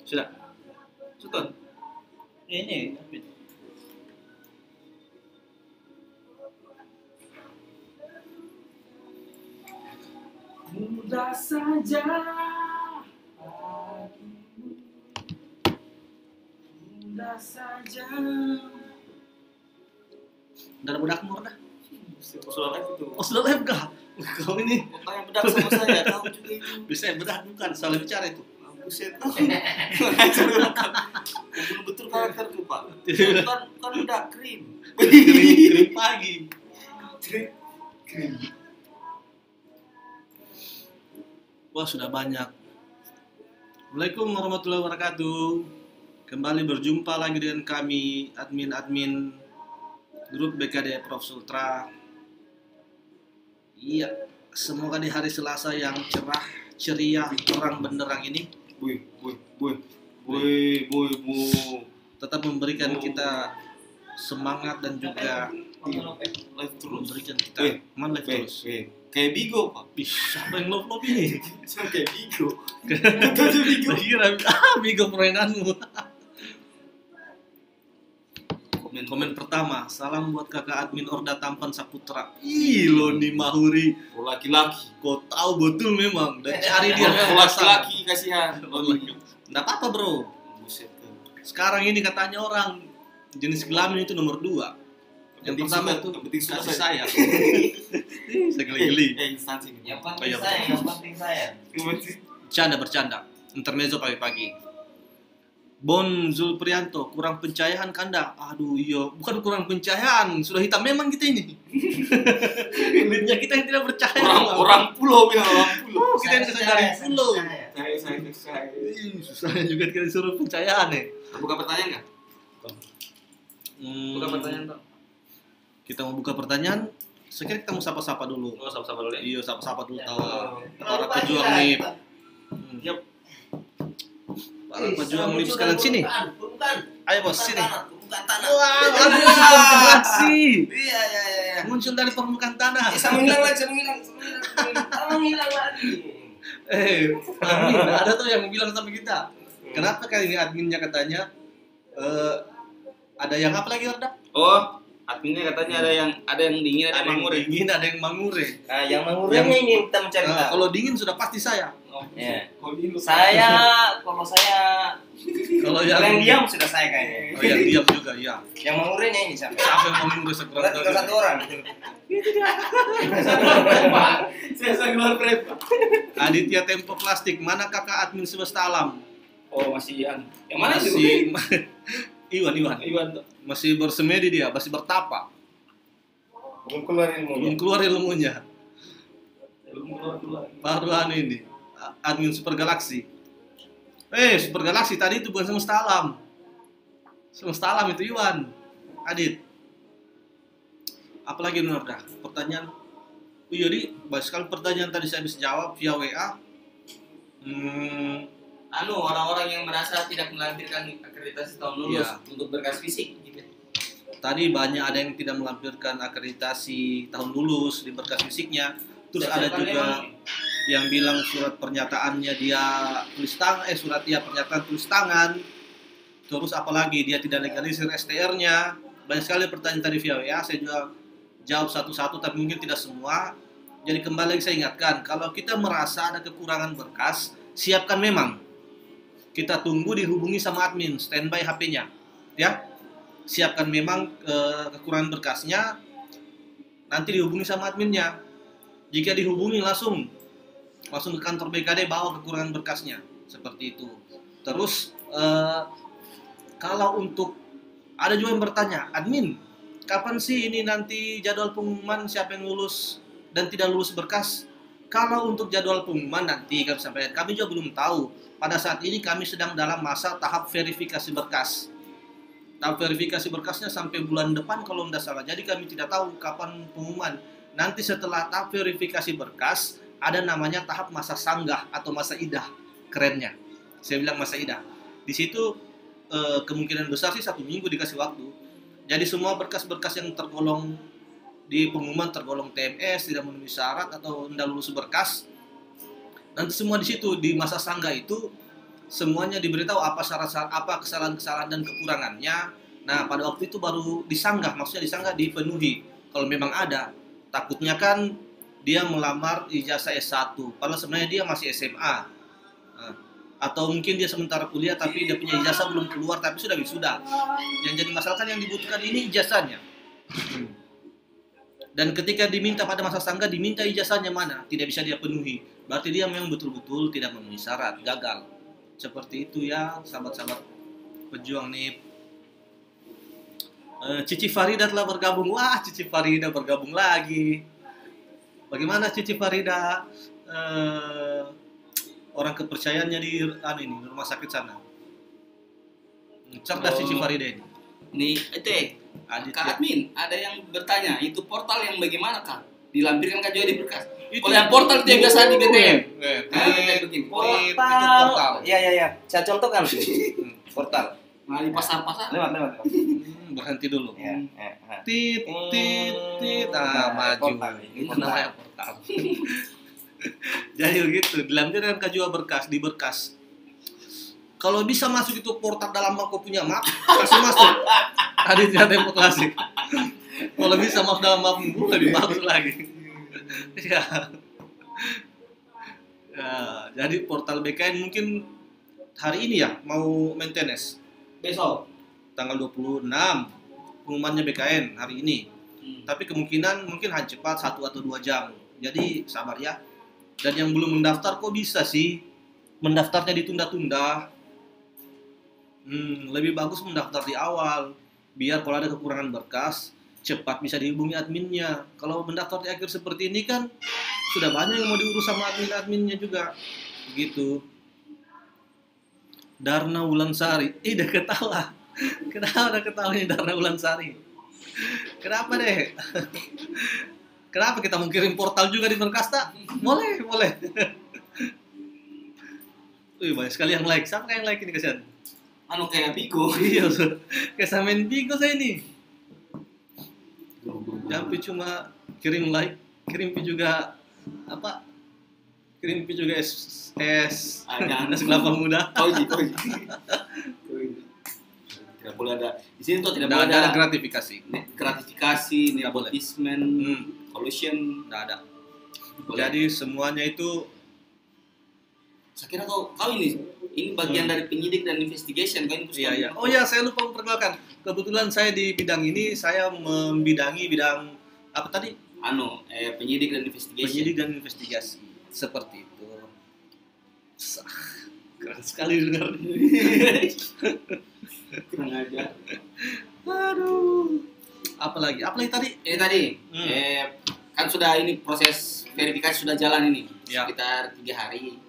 Sudah. Sudah. Ini. Mudah saja. Mudah saja. Udah ada bedak mur dah. Sudah live itu. Oh sudah live kah? Kau ini Kok yang bedak sama saya? Tahu juga itu. bisa bedak bukan salah bicara itu. Buset. Betul karakter tuh Pak. Bukan udah krim. Krim pagi. Krim. Wah sudah banyak. Assalamualaikum warahmatullahi wabarakatuh. Kembali berjumpa lagi dengan kami admin grup BKD Prof Sultra. Iya, semoga di hari Selasa yang cerah, ceria, terang benderang ini tetap memberikan kita semangat dan juga Live terus. memberikan kita live terus. Kayak Bigo Pak. Siapa yang love ini? Sama kayak Bigo. Betul aja Bigo. Kira Bigo permainanmu. Komen pertama, salam buat kakak admin Orda Tampan Saputra. Ih, Loni Mahuri. Oh, laki-laki. Kau tahu betul memang. Dan cari dia Oh, laki-laki kasihan. Nggak apa-apa bro. Buset. Sekarang ini katanya orang jenis kelamin itu nomor 2. Yang pertama itu kasih sayang. Saya geli-geli. Instansi ini. Yang penting Iya, saya, betul. yang penting saya. Bercanda. Intermezzo pagi-pagi. Bon Zulprianto, kurang pencahayaan kanda. Aduh iya, bukan kurang pencahayaan, sudah hitam memang kita ini. Kulitnya kita yang tidak bercahaya. Orang pulau bilang orang pulau. Kita yang dari pulau. Saya. Ih, susahnya juga kita disuruh pencahayaan ya. Buka pertanyaan nggak? Buka pertanyaan Pak. Kita mau buka pertanyaan. Sekiranya kita mau sapa-sapa dulu. Oh, sama-sama dulu ya. Iya, sapa-sapa dulu tahu. Terlalu Para pagi pejuang lah, nih. kita. Yap. Para pejuang nih sekalian sini. Bukan. Ayo bos sini. Bukan tanah. Wah, aduh super galaksi. Iya. Muncul dari permukaan tanah. Sama hilang lagi. Admin, ada tuh yang bilang sama kita. Kenapa kali ini adminnya katanya ada yang apa lagi Orda? Oh, adminnya katanya ada yang dingin, ada yang mangure. Dingin, ada yang mangure. Nah, yang manguranya ini kita mencari Nah, tahu. kalau dingin sudah pasti saya. Ya. Kalau dingin Kalau saya Kalau yang yang diam sudah saya kayaknya. Oh, yang diam juga ya. Yang manguranya ini siapa? Siapa yang mangure sekurang Berarti tinggal satu orang. Saya keluar prepa. Aditya Tempo Plastik, mana kakak admin semesta alam? Oh, masih Ian. Yang mana itu? Iwan. Iwan tuh. Masih bersemedi dia, masih bertapa. Belum keluar ilmu. Belum keluar ilmunya. Belum keluar. Baruan ini admin Super Galaxy. Super Galaxy tadi itu bukan semesta alam. Semesta alam itu Iwan. Adit. Apalagi menurut dah? Pertanyaan. Jadi banyak sekali pertanyaan tadi saya bisa jawab via WA. Orang-orang yang merasa tidak melampirkan akreditasi tahun lulus Iya. untuk berkas fisik gitu. Tadi banyak ada yang tidak melampirkan akreditasi tahun lulus di berkas fisiknya. Terus ada juga yang bilang surat pernyataannya dia tulis tangan, pernyataan tulis tangan. Terus apalagi dia tidak legalisir STR-nya. Banyak sekali pertanyaan tadi via WA, saya juga jawab satu-satu tapi mungkin tidak semua. Jadi kembali lagi saya ingatkan, kalau kita merasa ada kekurangan berkas, siapkan memang. Kita tunggu dihubungi sama admin, standby HP-nya. Ya. Siapkan memang kekurangan berkasnya, nanti dihubungi sama adminnya. Jika dihubungi langsung ke kantor BKD bawa kekurangan berkasnya, seperti itu. Terus kalau untuk ada juga yang bertanya, admin, kapan sih ini nanti jadwal pengumuman siapa yang lulus dan tidak lulus berkas? Kalau untuk jadwal pengumuman nanti kami juga belum tahu. Pada saat ini kami sedang dalam masa tahap verifikasi berkas. Tahap verifikasi berkasnya sampai bulan depan kalau tidak salah. Jadi kami tidak tahu kapan pengumuman. Nanti setelah tahap verifikasi berkas, ada namanya tahap masa sanggah atau masa idah. Kerennya. Saya bilang masa idah. Di situ kemungkinan besar sih 1 minggu dikasih waktu. Jadi semua berkas-berkas yang tergolong di pengumuman tergolong TMS, tidak memenuhi syarat atau tidak lulus berkas, nanti semua di situ di masa sanggah itu semuanya diberitahu apa syarat-syarat, apa kesalahan-kesalahan dan kekurangannya. Nah, pada waktu itu baru disanggah, maksudnya disanggah dipenuhi. Kalau memang ada, takutnya kan dia melamar ijazah S1, padahal sebenarnya dia masih SMA. Nah, atau mungkin dia sementara kuliah tapi dia punya ijazah belum keluar tapi sudah wisuda. Yang jadi masalah kan yang dibutuhkan ini ijazahnya. Dan ketika diminta pada masa sanggah, diminta ijazahnya mana, tidak bisa dia penuhi. Berarti dia memang betul-betul tidak memenuhi syarat, gagal. Seperti itu ya, sahabat-sahabat pejuang nih. Cici Farida telah bergabung. Wah, Cici Farida bergabung lagi. Bagaimana Cici Farida? Orang kepercayaannya di ini rumah sakit sana. Cerdas Cici Farida ini. Nih, itu Kak Admin, ada yang bertanya, itu portal yang bagaimana Kak? Dilampirkan Kak juga di berkas? Kalau yang portal itu yang biasa di BTM. Portal. Iya. Saya contohkan. Portal. Nah, di pasar-pasar. Lewat. Berhenti dulu. Ya. Tit. Maju. Itu namanya portal. Jadi begitu, dilampirkan Kak juga di berkas. Kalau bisa masuk itu portal dalam mako punya map, kasih masuk. Ada demokrasi. Kalau bisa masuk dalam map lebih bagus lagi. Ya. Jadi portal BKN mungkin hari ini ya mau maintenance. Besok Tanggal 26 pengumumannya BKN hari ini. Tapi kemungkinan mungkin hanya cepat 1 atau 2 jam. Jadi sabar ya. Dan yang belum mendaftar kok bisa sih mendaftarnya ditunda-tunda. Lebih bagus mendaftar di awal, biar kalau ada kekurangan berkas cepat bisa dihubungi adminnya. Kalau mendaftar di akhir seperti ini kan sudah banyak yang mau diurus sama adminnya juga, gitu. Darna Wulansari, udah ketawa. Kenapa udah ketawanya Darna Wulansari? Kenapa deh? Kenapa kita mau kirim portal juga di berkas tak? Boleh. Banyak sekali yang like. Siapa yang like ini kasihan? kayak Bigo. Iya, kayak samain Bigo saya ini. Tapi cuma kirim like, kirim juga apa? Kirim juga es kelapa muda. Koji. Tidak boleh ada di sini tuh, tidak boleh ada gratifikasi. Gratifikasi, nepotisme, collusion, tidak ada. Jadi semuanya itu. Saya kira kau ini bagian dari penyidik dan investigation kan? Iya. Oh ya, saya lupa memperkenalkan. Kebetulan saya di bidang ini saya membidangi bidang apa tadi? Penyidik dan investigation. Penyidik dan investigasi. Seperti itu. Keren sekali dengar. Kurang aja. Aduh. Apalagi tadi? Ini tadi. Kan sudah ini proses verifikasi sudah jalan ini. Ya. Sekitar 3 hari.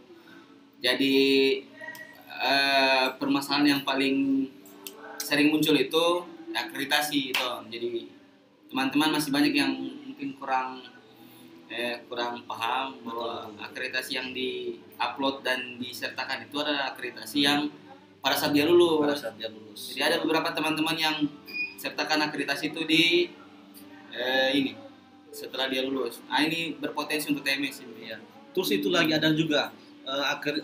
Jadi permasalahan yang paling sering muncul itu akreditasi itu. Jadi teman-teman masih banyak yang mungkin kurang paham bahwa akreditasi yang di-upload dan disertakan itu adalah akreditasi yang pada saat dia lulus. Jadi ada beberapa teman-teman yang sertakan akreditasi itu di ini setelah dia lulus. Nah, ini berpotensi untuk TMS ini. Ya. Terus itu lagi ada juga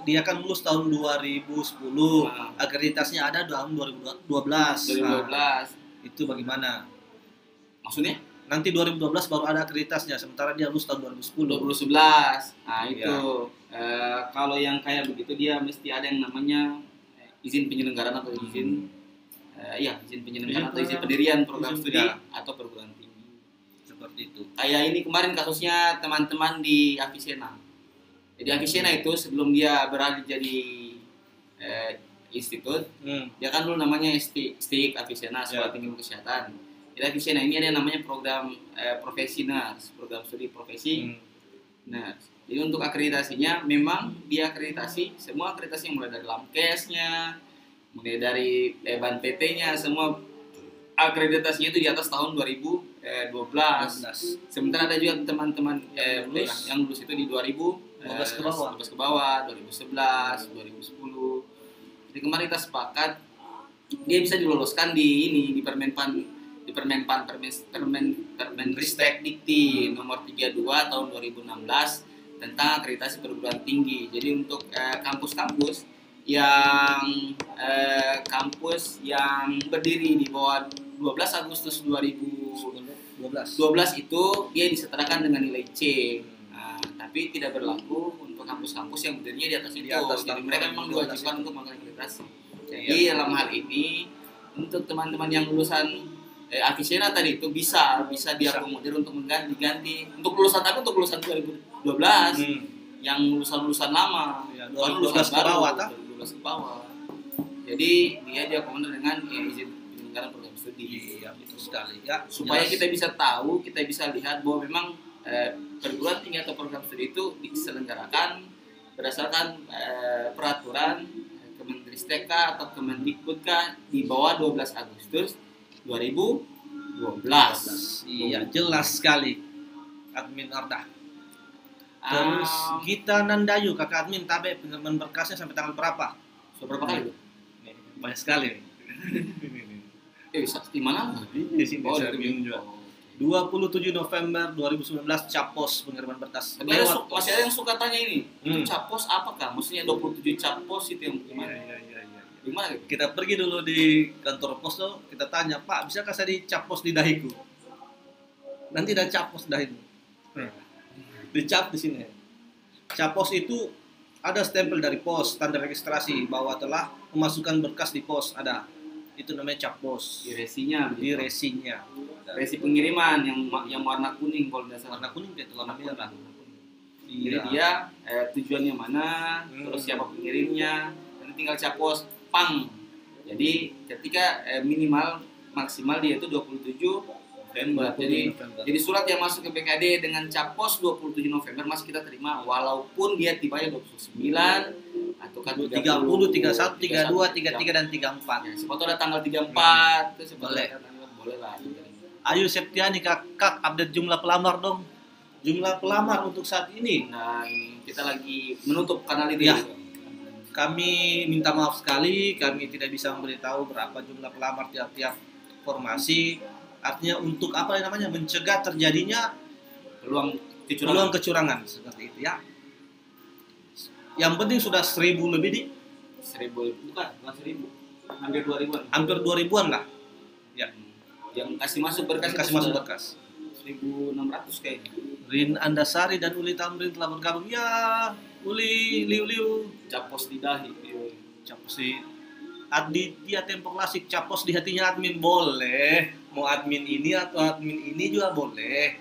dia kan lulus tahun 2010, akreditasinya ada tahun 2012. Nah, itu bagaimana? Maksudnya? Nanti 2012 baru ada akreditasinya, sementara dia lulus tahun 2010. 2011. Nah, itu kalau yang kayak begitu dia mesti ada yang namanya izin penyelenggaraan atau izin izin penyelenggaraan atau izin pendirian program studi atau perguruan tinggi. Seperti itu. Kayak ini kemarin kasusnya teman-teman di Avicenna. Jadi Avicenna itu sebelum dia beralih jadi institut, dia kan dulu namanya STIK Avicenna, Sekolah Tinggi Kesehatan. Jadi Avicenna ini ada yang namanya program profesi nurse, program studi profesi nurse. Jadi untuk akreditasinya memang dia akreditasi, semua akreditasi yang mulai dari LAMKES-nya, mulai dari BAN PT-nya, semua akreditasinya itu di atas tahun 2012. Sementara ada juga teman-teman yang lulus itu di 2015 ke bawah, 2011, 2010. Jadi kemarin kita sepakat dia bisa diloloskan di Permenristek Dikti nomor 32 tahun 2016 tentang akreditasi perguruan tinggi. Jadi untuk kampus-kampus kampus yang berdiri di bawah 12 Agustus 2012 itu dia disetarakan dengan nilai C. Nah, tapi tidak berlaku untuk kampus-kampus yang berdirinya di atas itu. Jadi mereka memang diwajibkan untuk melakukan akreditasi. Jadi dalam hal ini untuk teman-teman yang lulusan Avicenna tadi itu bisa diakomodir untuk diganti untuk lulusan 2012 yang lulusan lama Ya, bukan 2012 ke bawah, 2012 ke bawah. Jadi dia diakomodir dengan izin penyelenggaraan program studi. Iya, betul sekali. Ya, Supaya jelas. kita bisa tahu, kita bisa lihat bahwa memang perguruan tinggi atau program studi itu diselenggarakan berdasarkan peraturan Kemenristek atau Kemendikbud di bawah 12 Agustus 2012. Iya, jelas sekali. Admin Arda. Terus Gita Nandayu, kakak admin Tabe, pengiriman berkasnya sampai tanggal berapa? Berapa kali itu? Nih, banyak sekali. Di mana? Di sini Oh, saya di bingung juga. 27 November 2019 Capos pengiriman berkas. Tapi masih ada yang suka tanya ini. Itu Hmm. Capos apakah? Maksudnya 27 Capos itu yang gimana? Iya. Gimana gitu? Kita pergi dulu di kantor pos tuh, kita tanya, Pak, bisakah saya dicapos di dahiku? Nanti ada capos dahiku. Dicap di sini. Capos itu ada stempel dari pos, tanda registrasi bahwa telah memasukkan berkas di pos, ada. Itu namanya capos. Di resinya. Di resinya. Resi pengiriman yang warna kuning kalau tidak salah. Warna kuning itu warna merah. Jadi Iya. dia tujuannya mana, terus siapa pengirimnya, nanti tinggal capos, pang. Jadi ketika maksimal dia itu 27 November. Jadi surat yang masuk ke BKD dengan capos 27 November masih kita terima walaupun dia tibanya 29 atau kan 30, 31, 32, 33 dan 34. Ya, siapa tahu ada tanggal 34 itu Boleh. boleh lah. Ayu Septiani, kakak update jumlah pelamar dong. Jumlah pelamar untuk saat ini. Nah, kita lagi menutup kanal itu. Ya. Kami minta maaf sekali, kami tidak bisa memberitahu berapa jumlah pelamar tiap-tiap formasi. Artinya untuk apa namanya, mencegah terjadinya Peluang peluang kecurangan seperti itu ya. Yang penting sudah 1000 lebih di 1000 bukan 1000, hampir 2000-an. hampir 2000-an lah. Ya, Yang kasih masuk berkas kasih itu masuk sudah berkas. 1600 kayaknya. Rin Andasari dan Uli Tamrin telah bergabung. Ya, Uli, Liu. Capos di dahi. Capos di Aditya Tempo Klasik, capos di hatinya admin boleh. Mau admin ini atau admin ini juga boleh.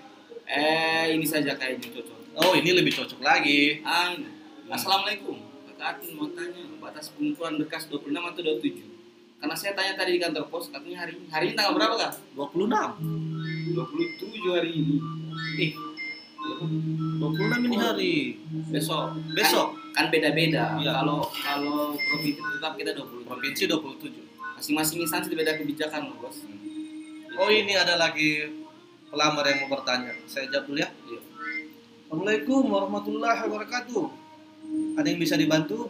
Ini saja kayaknya cocok. Oh, ini lebih cocok lagi. Ini. Assalamualaikum. Kakak admin mau tanya, batas pengumpulan berkas 26 atau 27? Karena saya tanya tadi di kantor pos, katanya hari ini tanggal berapa kak? 26. 27 hari ini. 26 ini hari. Besok. Besok. Kan beda-beda. Iya. Kalau provinsi tetap kita 20. Provinsi 27. Masing-masing instansi beda kebijakan loh bos. Oh, ini ada lagi pelamar yang mau bertanya. Saya jawab dulu ya. Iya. Assalamualaikum warahmatullahi wabarakatuh. Ada yang bisa dibantu?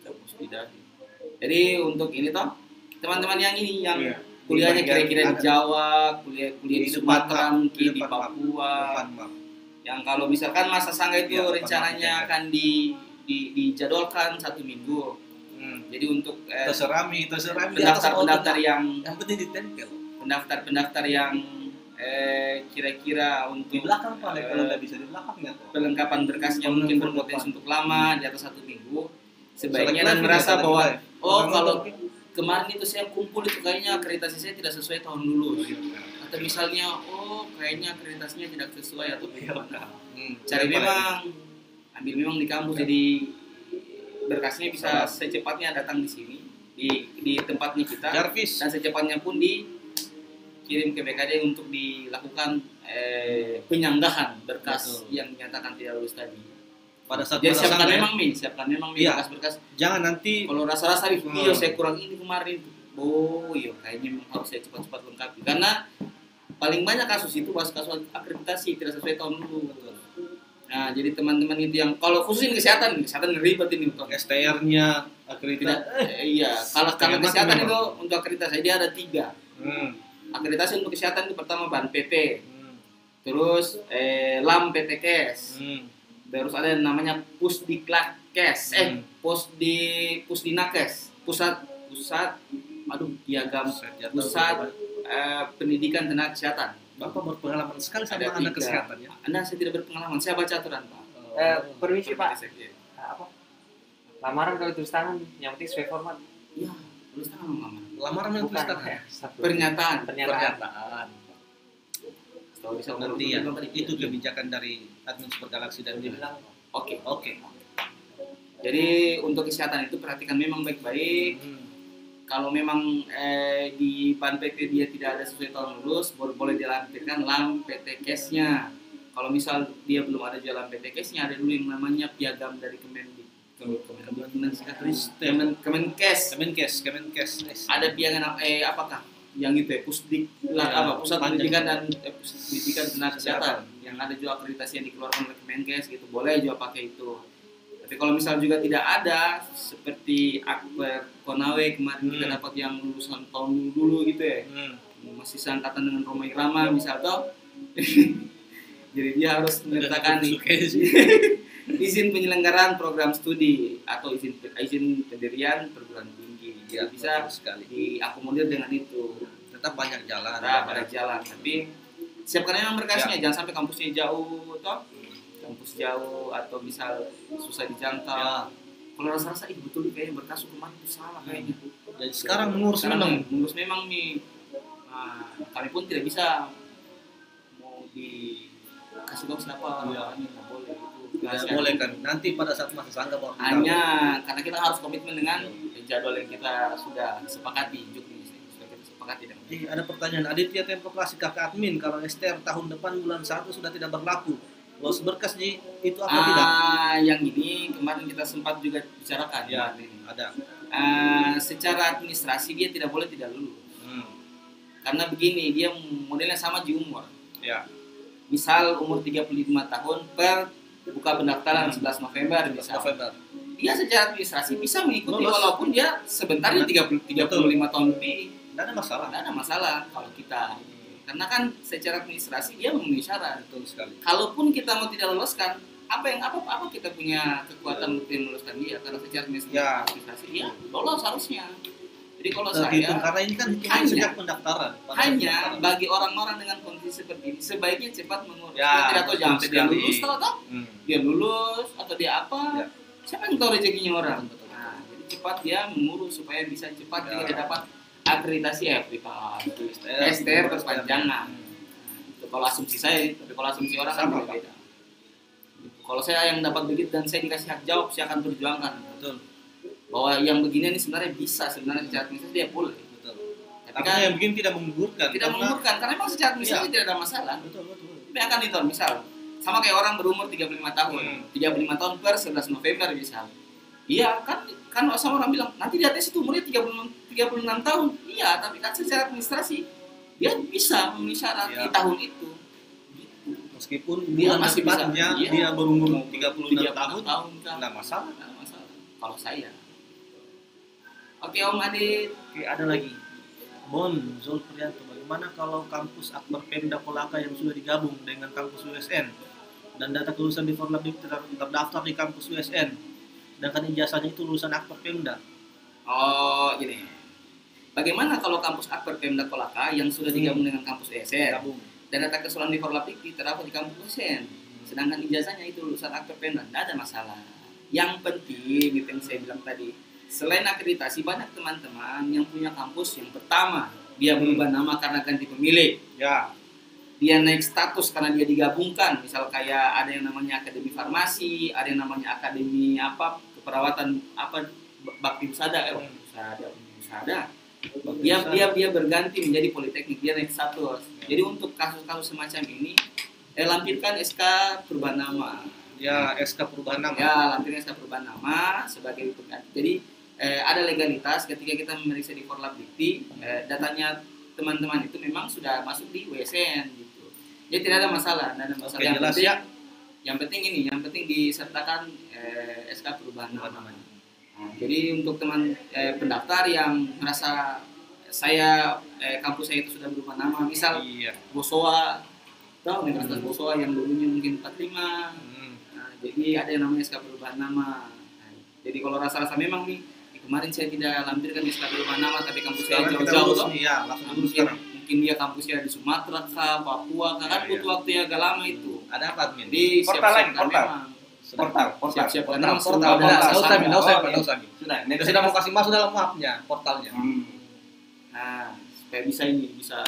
Capos di dahi. Jadi untuk ini toh, teman-teman yang ini yang Iya. kuliahnya Di kira-kira di bagian Jawa, kuliah di Sumatera, mungkin di depan, Papua. depan, Mak. Yang kalau misalkan masa sangga itu Iya, depan, rencananya Mak. akan dijadwalkan 1 minggu. Jadi untuk Terserah di atas pendaftar-pendaftar order. yang Yang penting ditempel. pendaftar-pendaftar yang kira-kira Di untuk belakang Pak, kalau nggak bisa di belakangnya tuh. pelengkapan berkasnya Oh, mungkin depan. berpotensi untuk lama di atas 1 minggu, sebaiknya Selek dan lagi, merasa selek bahwa lagi. Orang kalau nonton. kemarin itu saya kumpul itu kayaknya akreditasi saya tidak sesuai tahun dulu, atau misalnya kayaknya akreditasinya tidak sesuai atau bagaimana, cari ambil memang di kampus, jadi berkasnya bisa secepatnya datang di sini di tempatnya kita, Jarvis. dan secepatnya pun dikirim ke BKD untuk dilakukan penyanggahan berkas Betul. yang dinyatakan tidak lulus tadi. Pada saat Jadi siapkan sampai, memang Iya. berkas-berkas. jangan nanti Kalau rasa-rasa saya kurang ini kemarin, kayaknya memang harus saya cepat-cepat lengkapi. Karena paling banyak kasus itu kasus akreditasi tidak sesuai tahun dulu. Nah, jadi teman-teman itu yang kalau khususin kesehatan ribet ini untuk STR-nya tidak. akreditasi. Iya, kalau Hemat kesehatan memang. itu untuk akreditasi dia ada 3. Akreditasi untuk kesehatan itu pertama BAN PT, terus LAM PTKes, Terus ada yang namanya Pusdiklatkes, Pusdinakes, piagam pusat pendidikan tenaga kesehatan. Bapak berpengalaman sekali sama Ada anak 3. kesehatan ya. Anda saya tidak berpengalaman, saya baca aturan Pak. Permisi Pak. Iya. Apa? Lamaran kalau tulis tangan, yang penting sesuai format. Iya, tulis tangan lamaran. Lamaran yang tulis tangan. Pernyataan. Pernyataan. Tahu bisa Nanti ya, ngomong itu kebijakan dari admin Super Galaxy dan dia bilang Oke. Jadi Jadi untuk kesehatan itu perhatikan memang baik-baik. Kalau memang di PAN PT dia tidak ada sesuai tahun lulus, boleh dilampirkan LAM PT Kesnya. Kalau misal dia Belum ada jalan PT Kesnya, ada dulu yang namanya piagam dari Kemenkes. Ada piagam apakah? Yang itu ya, Pusat Pendidikan dan Pendidikan Tenaga Kesehatan. Yang ada juga akreditasi yang dikeluarkan oleh Kemenkes gitu. Boleh juga pakai itu. Tapi kalau misal juga tidak ada, seperti Akbar Konawe kemarin kita dapat yang lulusan tahun dulu gitu ya, masih seangkatan dengan Roma Irama misal toh. Jadi dia harus menyertakan izin penyelenggaraan program studi atau izin pendirian perguruan tinggi. Jadi bisa diakomodir dengan itu. tetap banyak jalan. Tapi siapkan memang berkasnya, jangan sampai kampusnya jauh toh. Kampus jauh atau misal susah dijangkau. Ya. Kalau rasa-rasa betul kayaknya berkas kemarin itu salah kayaknya. Jadi sekarang mengurus memang nih. Nah, kami pun tidak bisa mau dikasih tahu siapa ini nggak boleh itu. Tidak boleh kan. Nanti pada saat masa sangka baru hanya karena kita harus komitmen dengan jadwal yang kita sudah sepakati. Ada pertanyaan Aditya Tempokrasi kakak admin, kalau STR tahun depan bulan 1 sudah tidak berlaku, los berkas itu apa tidak? Yang ini kemarin kita sempat juga bicarakan. Ya, ada. Secara administrasi dia tidak boleh tidak lulus. Karena begini, dia modelnya sama di umur. Ya. Misal umur 35 tahun per buka pendaftaran 11 November misal. Dia secara administrasi bisa mengikuti walaupun dia sebenarnya 35 tahun lebih. Tidak ada masalah kalau kita. Karena kan secara administrasi dia memenuhi syarat. Betul sekali. Kalaupun kita mau tidak loloskan, apa kita punya kekuatan untuk meloloskan dia? Karena secara administrasi dia lolos harusnya. Jadi kalau saya karena ini kan sejak pendaftaran. Hanya bagi orang-orang dengan kondisi seperti ini sebaiknya cepat mengurus. Tidak tahu jangan sampai dia lulus dia lulus atau dia apa? Siapa yang tahu rezekinya orang? Nah, jadi cepat dia mengurus supaya bisa cepat dia dapat akreditasi STR perpanjangan. Itu kalau asumsi saya, tapi kalau asumsi orang kan berbeda. Kalau saya yang dapat begitu dan saya dikasih hak jawab, saya akan perjuangkan. Betul. Bahwa yang begini ini sebenarnya bisa, sebenarnya secara administrasi dia boleh. Betul. Tapi kan yang begini tidak menggugurkan. Tidak menggugurkan, karena memang secara administrasi tidak ada masalah. Betul. Tapi akan itu, misal sama kayak orang berumur 35 tahun. 35 tahun per 11 November misal. Iya, kan sama orang bilang, nanti di atas itu umurnya 36 tahun. Iya, tapi kan secara administrasi dia bisa memenuhi syarat di tahun itu. Meskipun bulan depannya dia berumur 36 tahun kan. Nggak masalah. Kalau saya. Oke Om Adit. Oke, ada lagi. Bon Zulprianto, bagaimana kalau kampus Akbar Pemda Kolaka yang sudah digabung dengan kampus USN dan data kelulusan di Forlabik terdaftar di kampus USN, sedangkan ijazahnya itu lulusan Akbar Pemda? Oh, gini. Bagaimana kalau kampus Akbar Pemda Kolaka yang sudah digabung dengan kampus USN dan data kelulusan di Forlabik terdaftar di kampus USN, sedangkan ijazahnya itu lulusan Akbar Pemda? Tidak ada masalah. Yang penting, itu yang saya bilang tadi, selain akreditasi, banyak teman-teman yang punya kampus yang pertama dia berubah nama karena ganti pemilik. Ya. Dia naik status karena dia digabungkan. Misal kayak ada yang namanya akademi farmasi, ada yang namanya akademi keperawatan bakti usada. Dia berganti menjadi politeknik, dia naik status. Jadi untuk kasus-kasus semacam ini, lampirkan SK perubahan nama. Ya, SK perubahan nama. Ya, lampirkan SK perubahan nama sebagai pengganti. Jadi ada legalitas ketika kita memeriksa di Forlabdikti, datanya teman-teman itu memang sudah masuk di WSN gitu. Jadi tidak ada masalah, Oke, jelas ya. Yang penting disertakan SK perubahan nama. Nah, jadi untuk teman pendaftar yang merasa kampus saya itu sudah berubah nama, misal Bosowa, Universitas Bosowa yang dulunya mungkin 45. Nah, Jadi ada yang namanya SK perubahan nama. Jadi kalau rasa-rasa memang nih, kemarin saya tidak lampirkan SK perubahan nama, tapi kampus saya Sekarang kita jauh-jauh urus loh. nih ya, langsung urus Mungkin, sekarang. mungkin dia kampusnya di Sumatera kah, Papua kah, kan Iya, butuh waktu yang agak lama itu. Ada apa admin? Jadi Portal lagi, siap-siapkan portal. memang. Portal. Siap-siapkan Portal, memang portal. semua Nggak usah, bahasa nggak usah, Oh, nggak usah. Sudah, Kita sudah mau kasih masuk dalam mapnya, portalnya. Nah, supaya bisa ini, bisa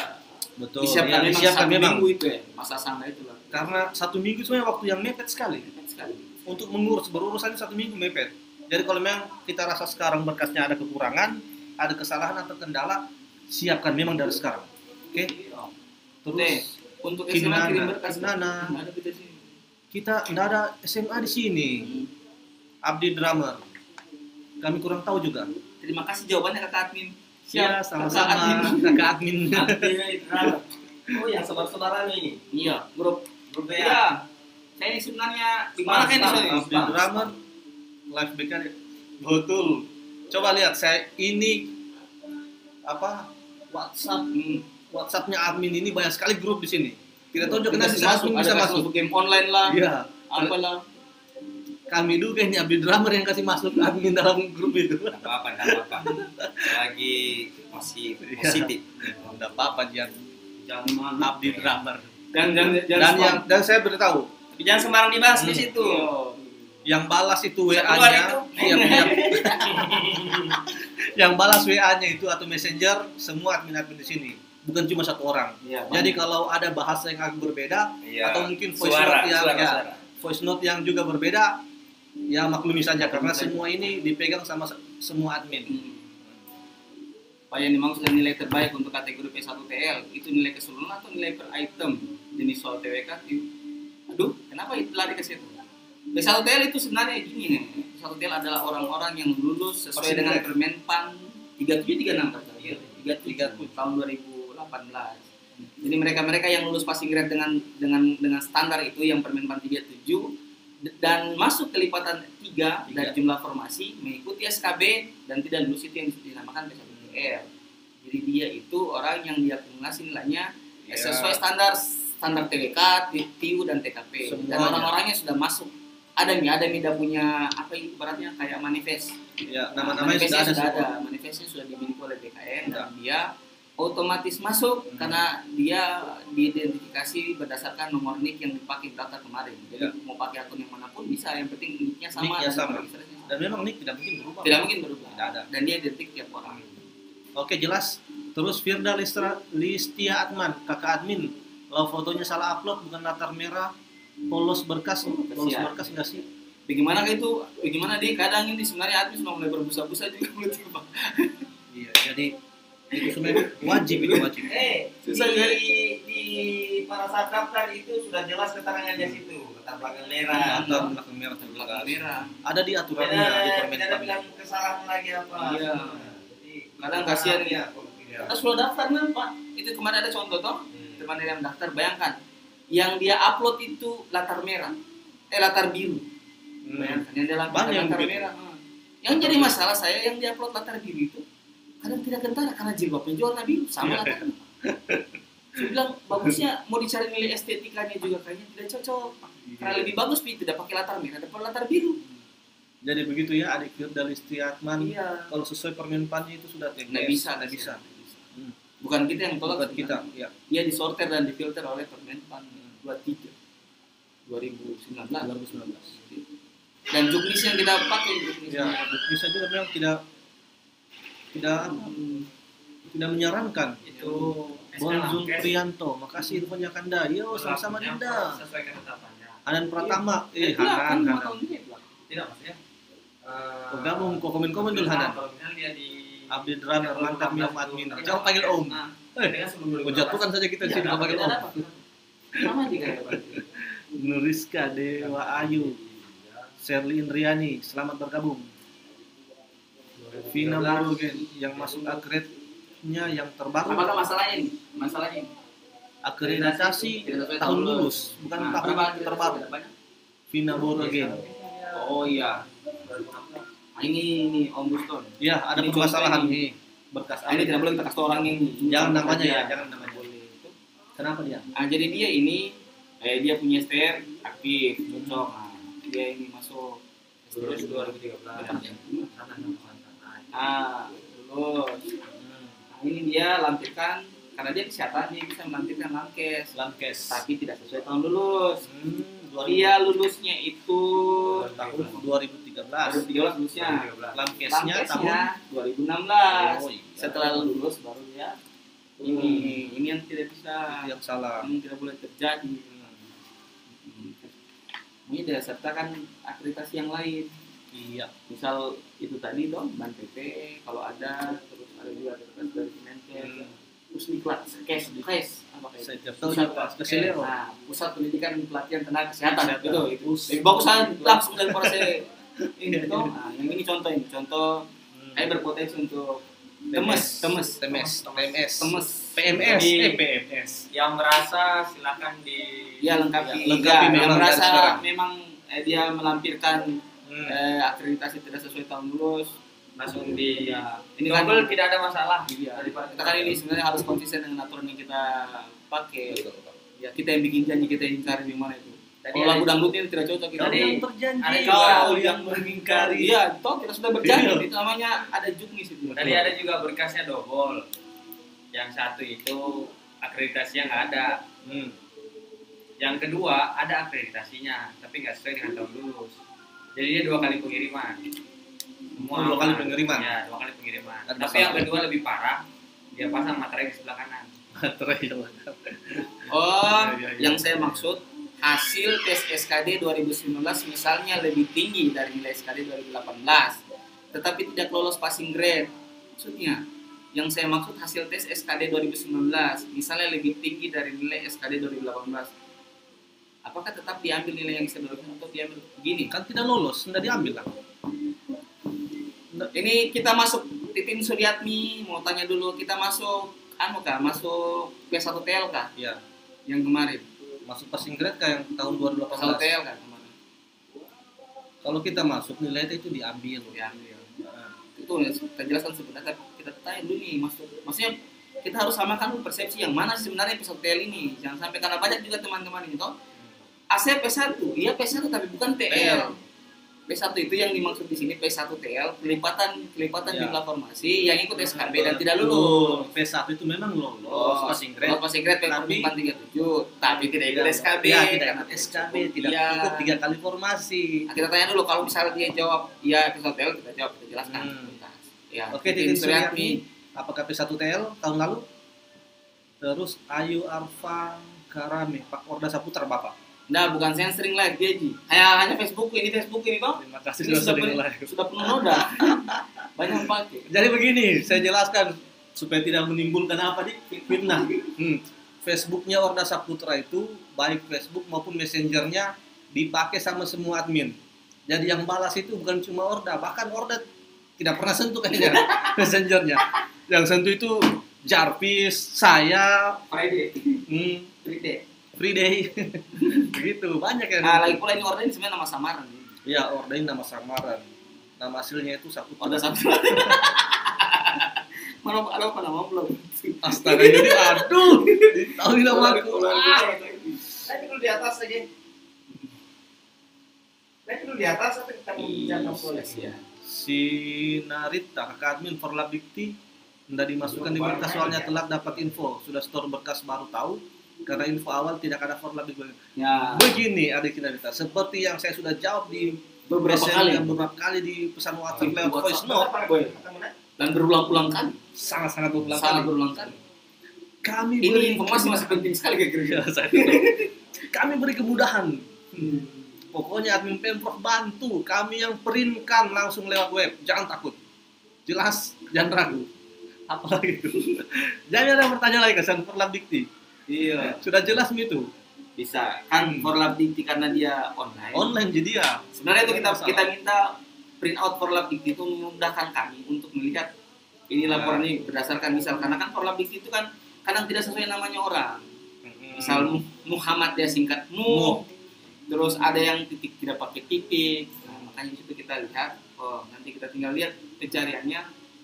Betul. disiapkan Ya, memang disiapkan satu memang. minggu itu ya, masa sana itu lah. Karena 1 minggu sebenarnya waktu yang mepet sekali. Sekali. Untuk mengurus berurusannya 1 minggu mepet. Jadi kalau memang kita rasa sekarang berkasnya ada kekurangan, ada kesalahan atau kendala, siapkan memang dari sekarang. Oke? Terus Untuk SMA kirim Kinana, berkas. Kinana. Nggak ada kita sini. kita tidak ada SMA di sini. Abdi Drummer. Kami kurang tahu juga. Terima kasih jawabannya kakak admin. Iya, Kakak sama-sama admin. kakak admin. Oh, yang saudara-saudara ini. Iya, grup. Grup WA. Iya. Saya ini sebenarnya di mana kan di sini? Abdi Drummer live back betul. Coba lihat saya ini apa WhatsApp WhatsAppnya admin ini banyak sekali grup di sini. Tidak tahu juga nanti admin bisa ada masuk. game online lah. Iya. Apalah. Kami juga ini Abdi Drummer yang kasih masuk admin dalam grup itu. Nggak apa-apa. Selagi masih positif. Enggak apa-apa jangan Abdi Drummer. Dan saya beritahu Tapi jangan sembarang dibahas di situ. yang balas itu Satu WA-nya, hari itu. yang balas WA-nya itu atau messenger semua admin-admin di sini, bukan cuma satu orang. Iya, Jadi kalau ada bahasa yang agak berbeda Iya. atau mungkin Suara. voice note yang juga berbeda, ya maklumi saja karena semua ini dipegang sama semua admin. Apa yang dimaksud dengan nilai terbaik untuk kategori P1TL itu nilai keseluruhan atau nilai per item jenis soal TWK? Aduh, kenapa itu lari ke situ? P1TL itu sebenarnya gini nih. P1TL adalah orang-orang yang lulus sesuai Masih dengan muda. Permenpan 3736 katanya. 37 tahun 2018. Jadi mereka-mereka yang lulus passing grade dengan standar itu yang Permenpan 37 dan masuk ke lipatan 3 dari jumlah formasi mengikuti SKB dan tidak lulus itu yang dinamakan P1TL. Jadi dia itu orang yang diakumulasi nilainya sesuai standar TWK, TIU dan TKP. Dan Semuanya. orang-orangnya sudah masuk. Ada dia punya apa itu ibaratnya kayak manifest. Ya, nama-namanya Manifestnya sudah ada semua. manifestnya sudah dimiliki oleh BKN Sudah. dan dia otomatis masuk karena dia diidentifikasi berdasarkan nomor NIK yang dipakai daftar kemarin. Jadi Ya. mau pakai akun yang manapun bisa, yang penting NIK-nya sama. NIK-nya dan sama. registrasinya sama. Dan memang nik tidak mungkin berubah. Tidak mungkin berubah. Tidak ada. Dan dia identik tiap orang. Oke, jelas. Terus Firda Listia Atman, kakak admin. Kalau fotonya salah upload bukan latar merah, polos berkas nggak sih? Bagaimana itu? Bagaimana dia kadang ini sebenarnya admin sudah mulai berbusa-busa juga menurut Pak. Iya, jadi itu sebenarnya wajib. Susah, di pada saat daftar itu sudah jelas keterangannya situ, latar belakang merah. Latar belakang merah Belakang merah. ada di aturannya di Tidak ada Permenpan. bilang kesalahan lagi apa. Iya. Jadi, Kadang kasihan ya. Kita sudah daftar nih Pak. Itu kemarin ada contoh toh. Teman yang daftar, bayangkan yang dia upload itu latar merah, latar biru. Bayangkan yang dia Banyak yang latar begitu. merah. Yang jadi masalah saya yang dia upload latar biru itu kadang tidak kentara karena jilbabnya juga warna biru sama latarnya. Saya bilang bagusnya mau dicari nilai estetikanya juga kayaknya tidak cocok. Karena lebih bagus tidak pakai latar merah, dapat latar biru. Jadi begitu ya adik Firda Listia Atman. Iya. Kalau sesuai Permenpannya itu sudah TBS. Nggak bisa. Bukan kita yang tolak, Bukan kita, ya. Dia disorter dan difilter oleh Permenpan 23 2019. Dan juknis yang kita pakai Ya, bisa juga memang tidak menyarankan. Itu Bonzul Prianto, makasih infonya Kanda. Yo, sama-sama Dinda. Sesuai ketetapannya. Hanan Pratama, kan 5 Hanan. tahun ini belakang. Tidak maksudnya. Oh, gabung, kok komen-komen dulu Hanan. Kalau misalnya dia di Abdi Drummer, mantap Miom admin. Jangan panggil Om. Dengan sebelum Oh, jatuhkan saja kita di sini, jangan panggil Om. Sama juga ya Pak. Nuriska Dewa Ayu, Sherly Indriani, selamat bergabung. Vina Borogen yang masuk akreditnya yang terbaru. Apakah masalahnya ini? Masalahnya ini. Akreditasi tahun lulus, bukan Nah, tahun berapa terbaru. banyak? Vina Borogen. Oh iya. Nah, ini Om Buston. Ya, ada Ini permasalahan contoh nih. Berkas Ini tidak boleh kita kasih orang ini. Jangan namanya ya, Saja. jangan namanya. Boleh itu. Kenapa dia? Jadi dia ini dia punya STR aktif, cocok. Nah, dia ini masuk Lulus 2013. Sana. nah lulus. Nah, ini dia lampirkan karena dia kesehatan dia bisa melampirkan Lankes. tapi tidak sesuai tahun lulus. 2000 Dia lulusnya itu tahun 2013. 2013 lulusnya. Lankesnya tahun 2016. Oh, iya. Setelah lulus baru dia ini yang tidak bisa, yang salah. yang tidak boleh terjadi. Ini dia sertakan akreditasi yang lain. Iya. Misal itu tadi dong ban PP kalau ada, terus ada juga akreditasi dari Kemenkes. Terus diklat cash apa kayak Saya tidak tahu juga Keselero. nah, pusat pendidikan dan pelatihan tenaga kesehatan Kesehatan. gitu itu lebih bagusan langsung dari saya ini toh. Nah, yang ini contoh kayak berpotensi untuk temes PMS. Jadi- PMS. Yang merasa silakan di ya lengkapi Lengkapi yang memang dari merasa sekarang. memang dia melampirkan akreditasi tidak sesuai tahun lulus. langsung di Ya, ini kan double tidak ada masalah. iya, kita kan ini sebenarnya harus konsisten dengan aturan yang kita pakai. Betul. Ya kita yang bikin janji, kita yang ingkari di mana itu. Tadi Kalau lagu ada- dangdut ini tidak cocok kita. Tadi berjanji, ada Kau juga yang mengingkari. Iya, toh kita sudah berjanji. Itu namanya ada juknis itu. tadi ada juga berkasnya double. Yang satu itu akreditasinya nggak ada. Yang kedua ada akreditasinya tapi nggak sesuai dengan tahun lulus. Jadi dia 2 kali pengiriman. Semua Oh, 2 kali aman. pengiriman? Ya, 2 kali pengiriman. Ada Tapi masalah. yang kedua lebih parah. Dia pasang materai di sebelah kanan. Oh, Iya. yang saya maksud hasil tes SKD 2019 misalnya lebih tinggi dari nilai SKD 2018, tetapi tidak lolos passing grade. Maksudnya, yang saya maksud hasil tes SKD 2019 misalnya lebih tinggi dari nilai SKD 2018. Apakah tetap diambil nilai yang saya berikan atau diambil begini? Kan tidak lolos, tidak diambil lah. Ini kita masuk Titin Suryatmi, mau tanya dulu kita masuk masuk P1TL kah Iya. yang kemarin? Masuk passing grade kayak yang tahun 2018. P1TL kah kemarin? Kalau kita masuk nilai itu diambil. Diambil. Nah, Itu yang kita jelaskan sebenarnya, kita tanya dulu nih maksudnya kita harus samakan persepsi yang mana sebenarnya P1TL ini, jangan sampai karena banyak juga teman-teman ini toh AC P1, iya P1 tapi bukan TL. P1 itu yang dimaksud di sini P1TL, kelipatan Ya. jumlah formasi yang ikut SKB dan tidak lulus. P1 itu memang lolos passing grade. Lolos passing grade Tapi- P 37, tapi tidak ikut SKB. Ya, tidak karena ikut SKB, tidak Iya. cukup 3 kali formasi. Nah, kita tanya dulu kalau misalnya dia jawab iya P1TL, kita jawab, kita jelaskan. Ya, Oke, Titin Suryatmi, apakah P1TL tahun lalu? Terus Ayu Arfa Karame, Pak Orda Saputra Bapak. Nah, bukan saya yang sering live dia Ji. Hanya Facebook ini toh. Terima kasih Ini sudah sering live. sudah penuh noda. Banyak yang pakai. Jadi begini, saya jelaskan supaya tidak menimbulkan apa di fitnah. Facebooknya Orda Saputra itu baik Facebook maupun messengernya dipakai sama semua admin. Jadi yang balas itu bukan cuma Orda, bahkan Orda tidak pernah sentuh kayaknya messengernya. Yang sentuh itu Jarvis, saya, Friday. Friday. Begitu, banyak yang Nah, lagi pula ini order ini sebenarnya nama samaran. ya, Orda ini nama samaran. Nama aslinya itu Saputra. Order satu. Mana ada apa nama belum? Astaga, jadi aduh. Tahu nama aku. Nanti dulu di atas aja. Nanti dulu di atas atau kita mau bicara polisi ya. Si Narita, kakak admin Forlab Dikti, hendak dimasukkan di berkas soalnya telat dapat info. Sudah store berkas baru tahu, karena info awal tidak ada Forlab Dikti. Ya, Begini adik Narita, seperti yang saya sudah jawab di beberapa kali di pesan WhatsApp lewat voice note, dan berulang-ulang kali. sangat-sangat berulang Sangat kali. berulang kali. Kami Ini beri informasi masih penting sekali kayak Ya, kira. saya tahu. Kami beri kemudahan. Pokoknya admin Pemprov bantu. Kami yang printkan langsung lewat web. Jangan takut. Jelas, jangan ragu. Apalagi itu. Jangan ada yang bertanya lagi kesan Forlab Dikti. Iya, Sudah jelas itu. bisa. Kan Forlab Dikti karena dia online. Online jadi ya. Sebenarnya itu Masalah. kita minta print out Forlab Dikti itu memudahkan kami untuk melihat ini laporan ini berdasarkan misal karena kan Forlab Dikti itu kan kadang tidak sesuai namanya orang. Misal Muhammad dia singkat Mu. Terus ada yang titik tidak pakai titik. Nah, makanya di situ kita lihat, oh nanti kita tinggal lihat pencariannya.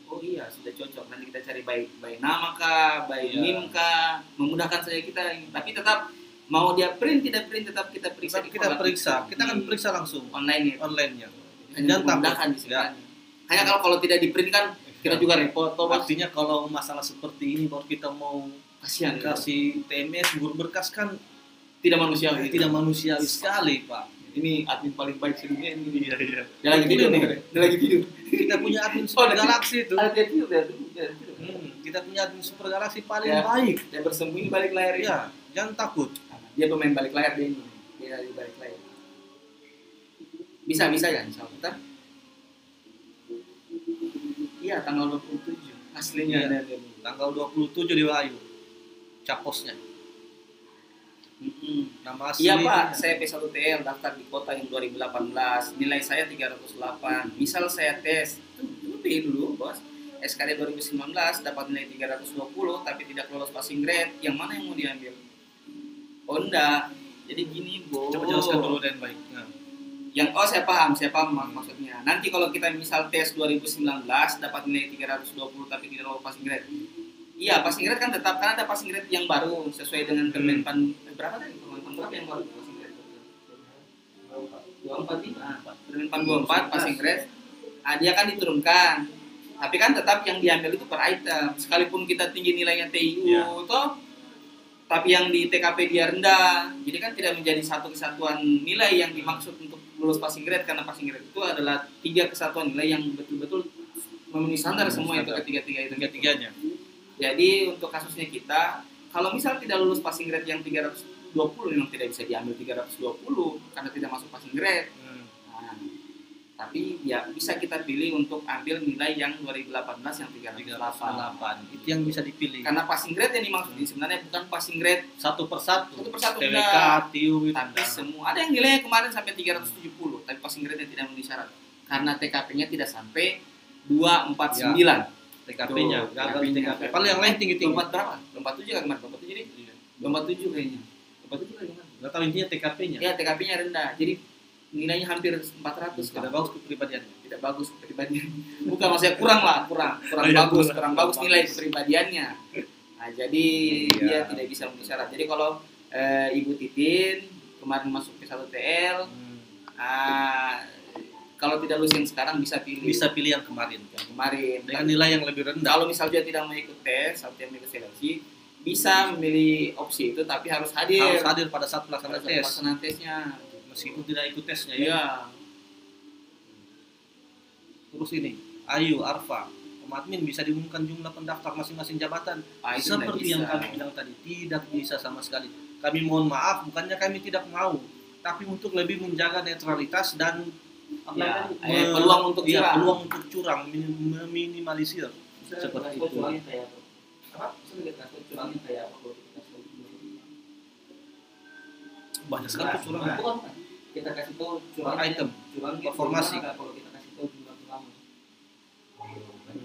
Oh iya sudah cocok. Nanti kita cari baik nama kah, baik Iya. NIM kah, memudahkan saja kita. Tapi tetap mau dia print tidak print tetap kita periksa. Tetap kita periksa, kita akan periksa langsung online ya. online-nya. Jangan memudahkan di sebenarnya. Hanya kalau tidak di print kan kita juga repot. Artinya kalau masalah seperti ini baru kita mau Kasihan kasih TMS berkas kan tidak manusiawi. tidak manusiawi sekali, Pak. Ini admin paling baik sedunia ini. Iya. Dia lagi tidur nih. Dia lagi tidur. Kita punya admin super galaksi itu. Ada dia tidur dia tidur. Kita punya admin super galaksi paling Ya. baik. Dia bersembunyi balik layar ini. Iya, jangan takut. Dia pemain balik layar dia ini. Dia di balik layar. Bisa ya insya Allah. Bentar. Iya tanggal 27 aslinya Iya. ada dia. Tanggal 27 di Wahyu. Caposnya. Nama asli. Iya Pak, saya P1TL daftar di kota yang 2018, nilai saya 308. Misal saya tes, itu dulu bos, SKD 2019 dapat nilai 320 tapi tidak lolos passing grade, yang mana yang mau diambil? Oh enggak, jadi gini bos. Coba jelaskan dulu dan baik. Nah. Saya paham maksudnya. Nanti kalau kita misal tes 2019 dapat nilai 320 tapi tidak lolos passing grade. Iya, passing grade kan tetap kan ada passing grade yang baru sesuai dengan Kemenpan berapa tadi? Kemenpan berapa yang baru passing grade? 24 Kemenpan 24 passing grade. Dia kan diturunkan. Tapi kan tetap yang diambil itu per item. Sekalipun kita tinggi nilainya TIU toh tapi yang di TKP dia rendah. Jadi kan tidak menjadi satu kesatuan nilai yang dimaksud untuk lulus passing grade karena passing grade itu adalah 3 kesatuan nilai yang betul-betul memenuhi standar semua itu ketiga-tiganya. Jadi untuk kasusnya kita, kalau misal tidak lulus passing grade yang 320 memang tidak bisa diambil 320 karena tidak masuk passing grade. Nah, tapi ya bisa kita pilih untuk ambil nilai yang 2018 yang 308. Itu yang bisa dipilih. Karena passing grade yang dimaksud ini sebenarnya bukan passing grade Satu persatu. TWK, TWK, TIU, tapi semua. Ada yang nilainya kemarin sampai 370, tapi passing grade yang tidak memenuhi syarat. Karena TKP-nya tidak sampai 249. TKP-nya, gagal di TKP-nya. TKP. Kalau yang lain tinggi-tinggi. 24 berapa? 27 kan kemarin? 27 nih? 27 kayaknya. 27 kayaknya. Nggak tahu intinya TKP-nya. Ya, TKP-nya rendah. Jadi nilainya hampir 400 Tidak kan. bagus kepribadiannya. Tidak bagus kepribadian. Bukan maksudnya kurang bagus nilai kepribadiannya. Nah, jadi dia tidak bisa memenuhi syarat. Jadi kalau Ibu Titin kemarin masuk ke 1TL, kalau tidak lulus yang sekarang bisa pilih yang kemarin. Dengan nilai yang lebih rendah. Kalau misal dia tidak mau ikut tes atau yang ikut seleksi, bisa memilih opsi itu tapi harus hadir. Harus hadir pada saat pelaksanaan tes. Pelaksanaan tesnya. Meskipun tidak ikut tesnya Iya. ya. Terus ini, Ayu, Arfa, Admin bisa diumumkan jumlah pendaftar masing-masing jabatan. Itu Seperti yang kami bilang tadi, tidak bisa sama sekali. Kami mohon maaf, bukannya kami tidak mau, tapi untuk lebih menjaga netralitas dan peluang untuk curang. Peluang untuk curang, meminimalisir seperti itu. Banyak sekali kecurangan. Kita kasih tahu curang Item, performasi. Kalau kita kasih tahu jumlah ulama.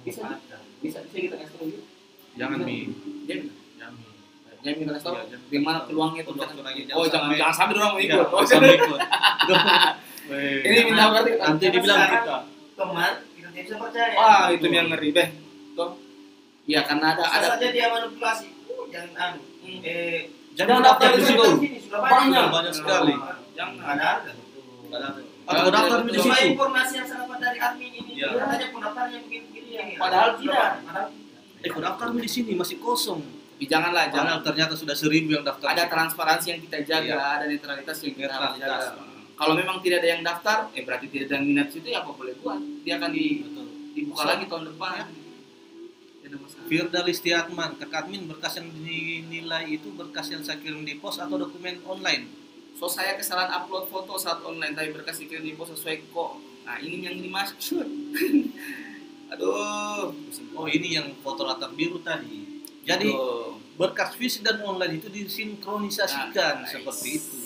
Bisa kita kasih tahu gitu. Jangan Jangan kita kasih tahu di mana peluangnya itu. Oh, jangan sampai orang mau ikut. Jangan ikut. Ini minta berarti nanti dibilang kita. Teman, kita tidak bisa percaya. Wah, itu yang ngeri deh. Tuh. Iya, karena ada saja dia manipulasi. Jangan jangan daftar di situ. Banyak sekali. Jangan ada. Atau daftar di situ. Informasi yang sangat dari admin ini. Katanya pendaftarnya begini-begini. Padahal tidak. Daftar di sini masih kosong. Janganlah, jangan. Ternyata sudah 1.000 yang daftar. Ada transparansi yang kita jaga, ada netralitas yang kita jaga. Kalau memang tidak ada yang daftar, berarti tidak ada yang minat situ ya apa boleh buat. Dia akan dibuka lagi tahun depan. Firda Listiatman, ke admin berkas yang dinilai itu berkas yang saya kirim di pos atau dokumen online? So saya kesalahan upload foto saat online tapi berkas dikirim di pos sesuai kok. Nah ini yang dimaksud. Aduh. Oh ini yang foto latar biru tadi. Jadi berkas fisik dan online itu disinkronisasikan seperti itu.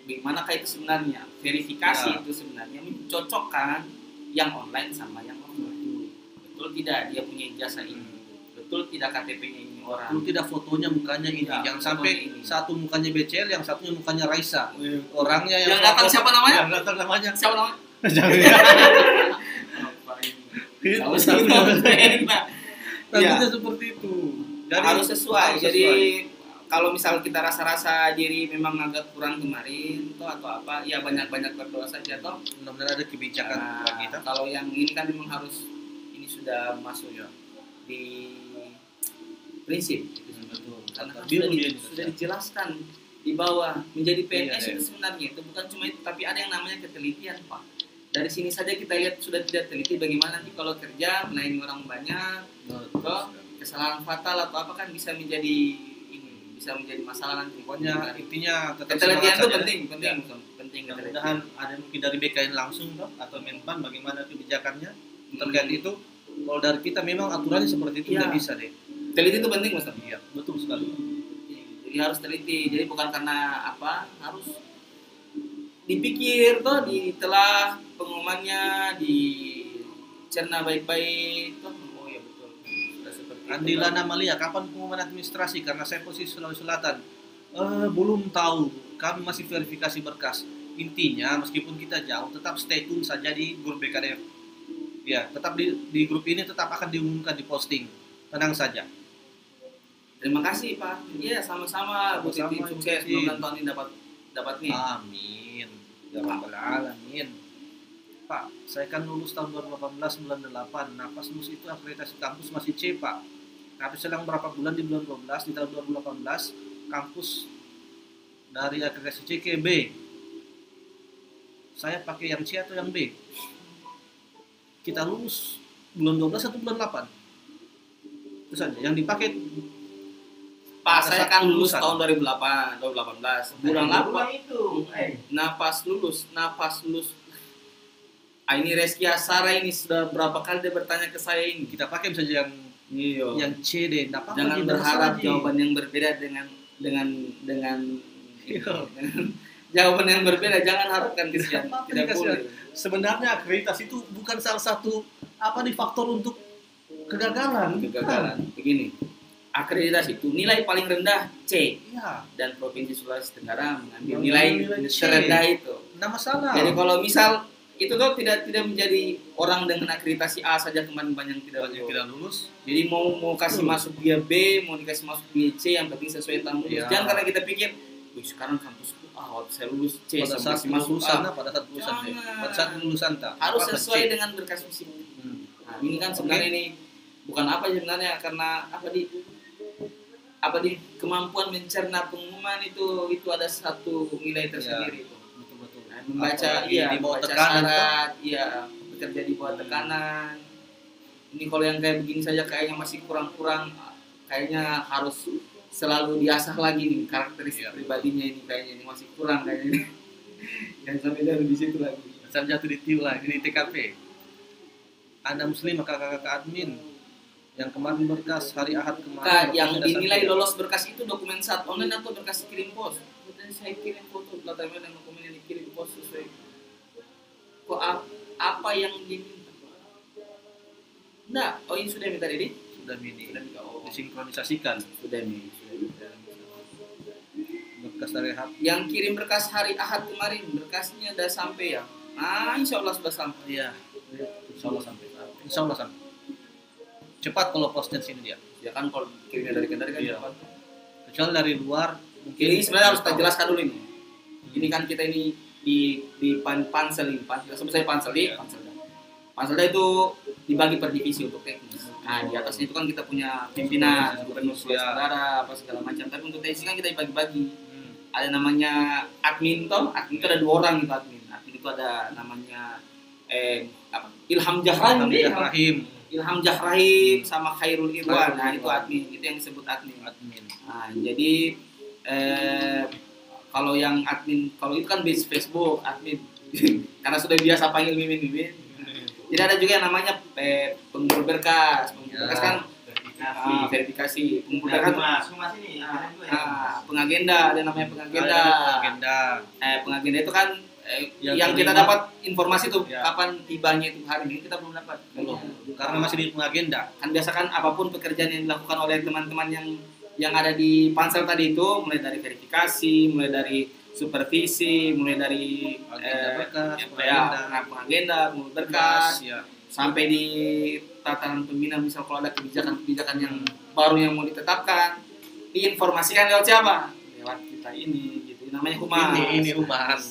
Bagaimanakah itu sebenarnya? Verifikasi itu sebenarnya mencocokkan yang online sama yang offline. Betul tidak dia punya ijazah ini? Betul tidak KTP-nya ini orang? Betul tidak fotonya mukanya ini? Yang sampai ini. Satu mukanya BCL, yang satunya mukanya Raisa. Orangnya yang datang siapa namanya? Yang datang namanya siapa namanya? Jangan. Tapi seperti itu. Jadi, harus sesuai. Jadi kalau misal kita rasa-rasa diri memang agak kurang kemarin atau apa, ya banyak-banyak berdoa saja toh. Benar-benar ada kebijakan bagi kita. Kalau yang ini kan memang harus, ini sudah masuk ya di prinsip itu betul. Karena sudah dijelaskan di bawah menjadi PNS itu sebenarnya itu bukan cuma itu, tapi ada yang namanya ketelitian Pak. Dari sini saja kita lihat sudah tidak teliti bagaimana nanti kalau kerja melayani orang banyak, toh kesalahan fatal atau apa kan bisa menjadi masalah nanti. Pokoknya intinya tetap ketelitian itu saja. penting. Mudah-mudahan ada mungkin dari BKN langsung toh, atau Menpan bagaimana kebijakannya terkait itu. Kalau dari kita memang aturannya seperti itu tidak bisa deh. Teliti itu penting Mas. Iya, betul sekali. Jadi harus teliti. Jadi bukan karena apa, harus dipikir toh, ditelah pengumumannya, dicerna baik-baik toh. Oh ya betul. Sudah seperti Andila Namalia, kapan pengumuman administrasi? Karena saya posisi Sulawesi Selatan. Belum tahu. Kami masih verifikasi berkas. Intinya meskipun kita jauh, tetap stay tune saja di grup BKDF. Ya, tetap di grup ini tetap akan diumumkan di posting. Tenang saja. Terima kasih Pak. Iya sama-sama. Bu Titi Sama-sama, sukses. Bu Titi. Mudah-mudahan tahun ini dapat nih. Amin. Ya Rabbal Alamin. Pak, saya kan lulus tahun 2018 bulan 8. Nah, pas lulus itu akreditasi kampus masih C, Pak. Tapi selang berapa bulan di bulan 12 di tahun 2018 kampus dari akreditasi C ke B. Saya pakai yang C atau yang B? Kita lulus bulan 12 atau bulan 8? Itu saja. Yang dipakai Pak, Ada saya satu kan lulus lulusan. tahun 2018. Bulan Nah, 8. itu. Napas lulus. Ini Reski Asara ini sudah berapa kali dia bertanya ke saya ini. kita pakai saja yang C deh. Nggak apa-apa, Jangan Ji, berharap Ji. jawaban yang berbeda dengan Iya. jawaban yang berbeda. Jangan harapkan kesian. Apa Tidak dikasih? boleh. Sebenarnya akreditasi itu bukan salah satu faktor untuk kegagalan. Begini, akreditasi itu nilai paling rendah C, Iya, dan Provinsi Sulawesi Tenggara mengambil Mengambil nilai nilai C. terendah itu. nggak masalah. Jadi kalau misal itu tuh tidak menjadi orang dengan akreditasi A saja kemarin banyak tidak Banyak lulus. tidak lulus. Jadi mau kasih masuk dia B, mau dikasih masuk dia C, yang penting sesuai tahun lulus. Iya. Jangan karena kita pikir, wih sekarang kampusku waktu saya lulus C, Pada saya saat kasih masuk lulusan, A. pada saat lulusan, deh. Jangan. Pada saat lulusan tak. Harus Apa, sesuai C? dengan berkas fisik. Hmm. Nah, ini kan sebenarnya ini bukan apa sebenarnya, karena apa di kemampuan mencerna pengumuman itu ada satu nilai tersendiri itu. Betul-betul. Nah, membaca Apalagi di bawah membaca tekanan, syarat, bekerja di bawah tekanan. Ini kalau yang kayak begini saja kayaknya masih kurang-kurang, kayaknya harus selalu diasah lagi nih karakteristik pribadinya ini, kayaknya ini masih kurang kayaknya. Jangan sampai dari di situ lagi. Saya jatuh di tiulah di TKP. Anda Muslim kakak-kakak admin yang kemarin berkas hari Ahad kemarin. Kak, yang berkasnya dinilai dasar- lolos berkas itu dokumen saat online atau berkas kirim pos? Kemudian saya kirim foto pelatar dan dokumen yang dikirim pos sesuai. Kok apa yang diminta? Enggak, oh ini sudah minta Didi? Sudah mini. Sudah minta, oh. Disinkronisasikan Sudah nih, sudah minta. berkas dari Ahad. Yang kirim berkas hari Ahad kemarin, berkasnya udah sampai ya? Ah, insya Allah sudah sampai. Iya. Insya Allah sampai. Insya Allah sampai. Cepat kalau posnya sini dia. Ya kan kalau kirimnya dari Kendari kan Iya. cepat. Kecuali dari luar mungkin. Ini sebenarnya harus kita jelaskan dulu ini. Ini kan kita ini di pansel ini, sebut saya panselda. Panselda itu dibagi per divisi untuk teknis. Nah di atasnya itu kan kita punya pimpinan, gubernur Sulawesi Tenggara, apa segala macam. Tapi untuk teknis kan kita dibagi-bagi. Ada namanya admin toh, admin itu ada 2 orang gitu admin. Admin itu ada namanya Ilham Jahrahim. Ilham Jahrahim sama Khairul Irwan. Nah itu admin, itu yang disebut admin. Nah, jadi kalau yang admin, kalau itu kan base Facebook admin, karena sudah biasa panggil mimin. Jadi ada juga yang namanya pengumpul berkas. Pengumpul berkas kan verifikasi. Pengumpul berkas Mas ini. pengagenda, ada namanya pengagenda. Pengagenda itu kan yang kita dapat informasi tuh kapan tibanya itu hari ini kita belum dapat. Karena masih di pengagenda. Kan biasa kan apapun pekerjaan yang dilakukan oleh teman-teman yang ada di pansel tadi itu, mulai dari verifikasi, mulai dari supervisi, mulai dari pengagenda, pengumpul berkas, sampai di tataran pembina, misal kalau ada kebijakan-kebijakan yang baru yang mau ditetapkan, diinformasikan lewat siapa? Lewat kita ini gitu. Namanya humas. Ini humas.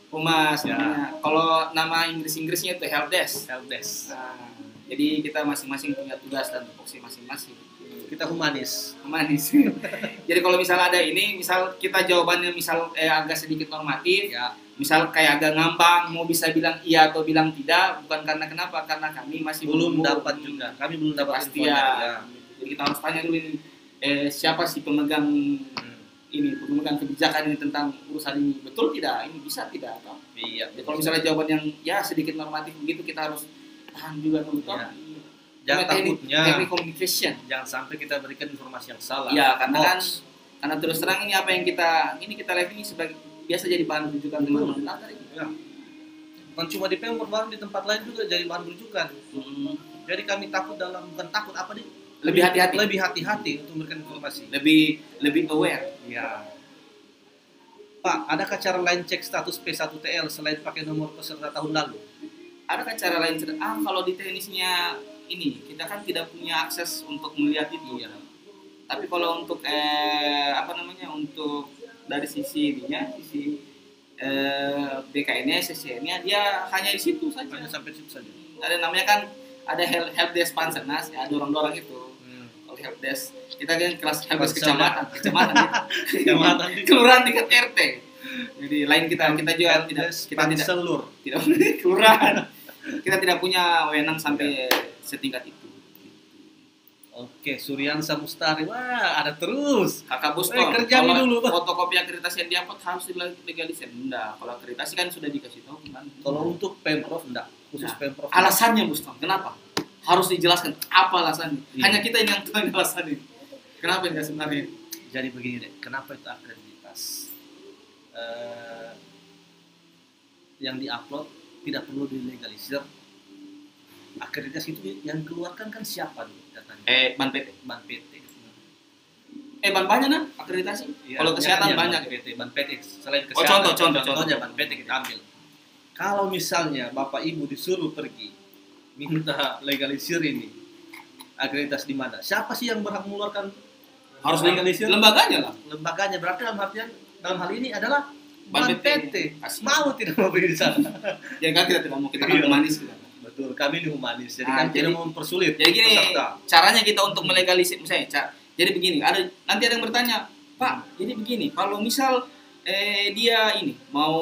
Humas Ya. namanya. Kalau nama Inggrisnya itu helpdesk. Helpdesk. Nah, jadi kita masing-masing punya tugas dan tupoksi masing-masing. Kita humanis. Humanis. Jadi kalau misalnya ada ini, misal kita jawabannya misal agak sedikit normatif, Ya. misal kayak agak ngambang, mau bisa bilang iya atau bilang tidak, bukan karena kenapa? Karena kami masih Belum dapat juga. Kami belum dapat pasti infonya. ya. Jadi kita harus tanya dulu ini, siapa sih pemegang ini, pemegang kebijakan ini tentang urusan ini, betul tidak? Ini bisa tidak? Atau? Iya. Jadi kalau misalnya jawaban yang ya sedikit normatif begitu, kita harus tahan juga dulu. Ya. Toh. Jangan takutnya. Teknik communication. Jangan sampai kita berikan informasi yang salah. Iya, karena kan Hoax. karena terus terang ini apa yang kita live ini sebagai biasa jadi bahan rujukan teman-teman kita. Ya. Bukan cuma di Pemkot, bahkan di tempat lain juga jadi bahan rujukan. Jadi kami takut bukan takut apa nih? Lebih hati-hati. Lebih hati-hati untuk memberikan informasi. Lebih aware. Ya. Pak, adakah cara lain cek status P1TL selain pakai nomor peserta tahun lalu? Ada kan cara lain? Kalau di teknisnya ini kita kan tidak punya akses untuk melihat itu. Iya. Tapi kalau untuk untuk dari sisi ininya, sisi BKN-nya, SSN-nya, dia hanya di situ saja. Hanya sampai situ saja. Ada namanya kan ada helpdesk Pansernas, ya dorong-dorong itu. Kalau helpdesk kita kan kelas helpdesk kecamatan gitu. Kecamatan di Kelurahan tingkat RT. Jadi lain kita juga tidak selur. tidak kelurahan. Kita tidak punya wewenang sampai setingkat itu. Oke, Suryansa Mustari. Wah, ada terus. Kakak Busto, kerja nih dulu, Bang. fotokopi akreditasi yang diupload harus dilegalisir. Enggak, kalau akreditasi kan sudah dikasih tahu kan. Kalau untuk Pemprov enggak, khusus Nah, Pemprov. alasannya Busto, kenapa? Harus dijelaskan apa alasannya. Iya. Hanya kita yang tahu alasannya. Kenapa enggak sebenarnya? Jadi begini deh, kenapa itu akreditas? Yang diupload tidak perlu dilegalisir. Akreditasi itu yang keluarkan kan siapa dulu datanya? Ban PT. Ban PT. Ban banyak nah akreditasi. Kalau kesehatan banyak. Ban PT, ban PT. Selain Oh, kesehatan, contohnya ban PT kita ambil. Kalau misalnya Bapak Ibu disuruh pergi minta legalisir ini, akreditasi di mana? Siapa sih yang berhak mengeluarkan? Harus legalisir? lembaganya lah. Lembaganya, berarti dalam hal ini adalah Ban ban PT. PT. Asli. Mau tidak mau pergi di sana? Ya kan kita tidak mau kita kan Iya. humanis kita. Betul, kami ini humanis. Jadi Nah, kan jadi- tidak mau mempersulit Jadi gini, peserta. caranya kita untuk melegalisir misalnya, jadi begini, nanti ada yang bertanya, Pak, jadi begini, kalau misal dia ini mau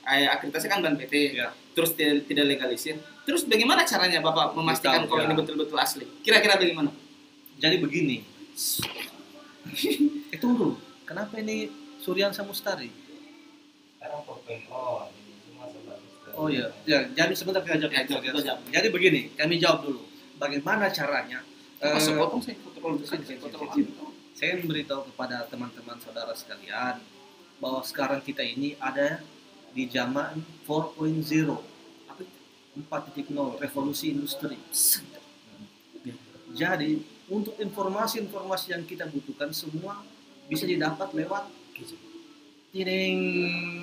akreditasi kan ban PT, Ya. terus tidak legalisir, terus bagaimana caranya Bapak memastikan Tahu, kalau ya. ini betul-betul asli? Kira-kira bagaimana? Jadi begini. Tunggu, kenapa ini Suryansa Mustari? Sekarang Pemkot, ini semua serba sistem. Oh iya, ya, jadi sebentar kita jawab. Ya, kita jawab. Jadi begini, kami jawab dulu. Bagaimana caranya? Pas Eh, sepotong saya foto sini. foto. Saya memberitahu kepada teman-teman saudara sekalian bahwa sekarang kita ini ada di zaman 4.0, Apa itu? 4.0, revolusi industri. Jadi untuk informasi-informasi yang kita butuhkan semua bisa didapat lewat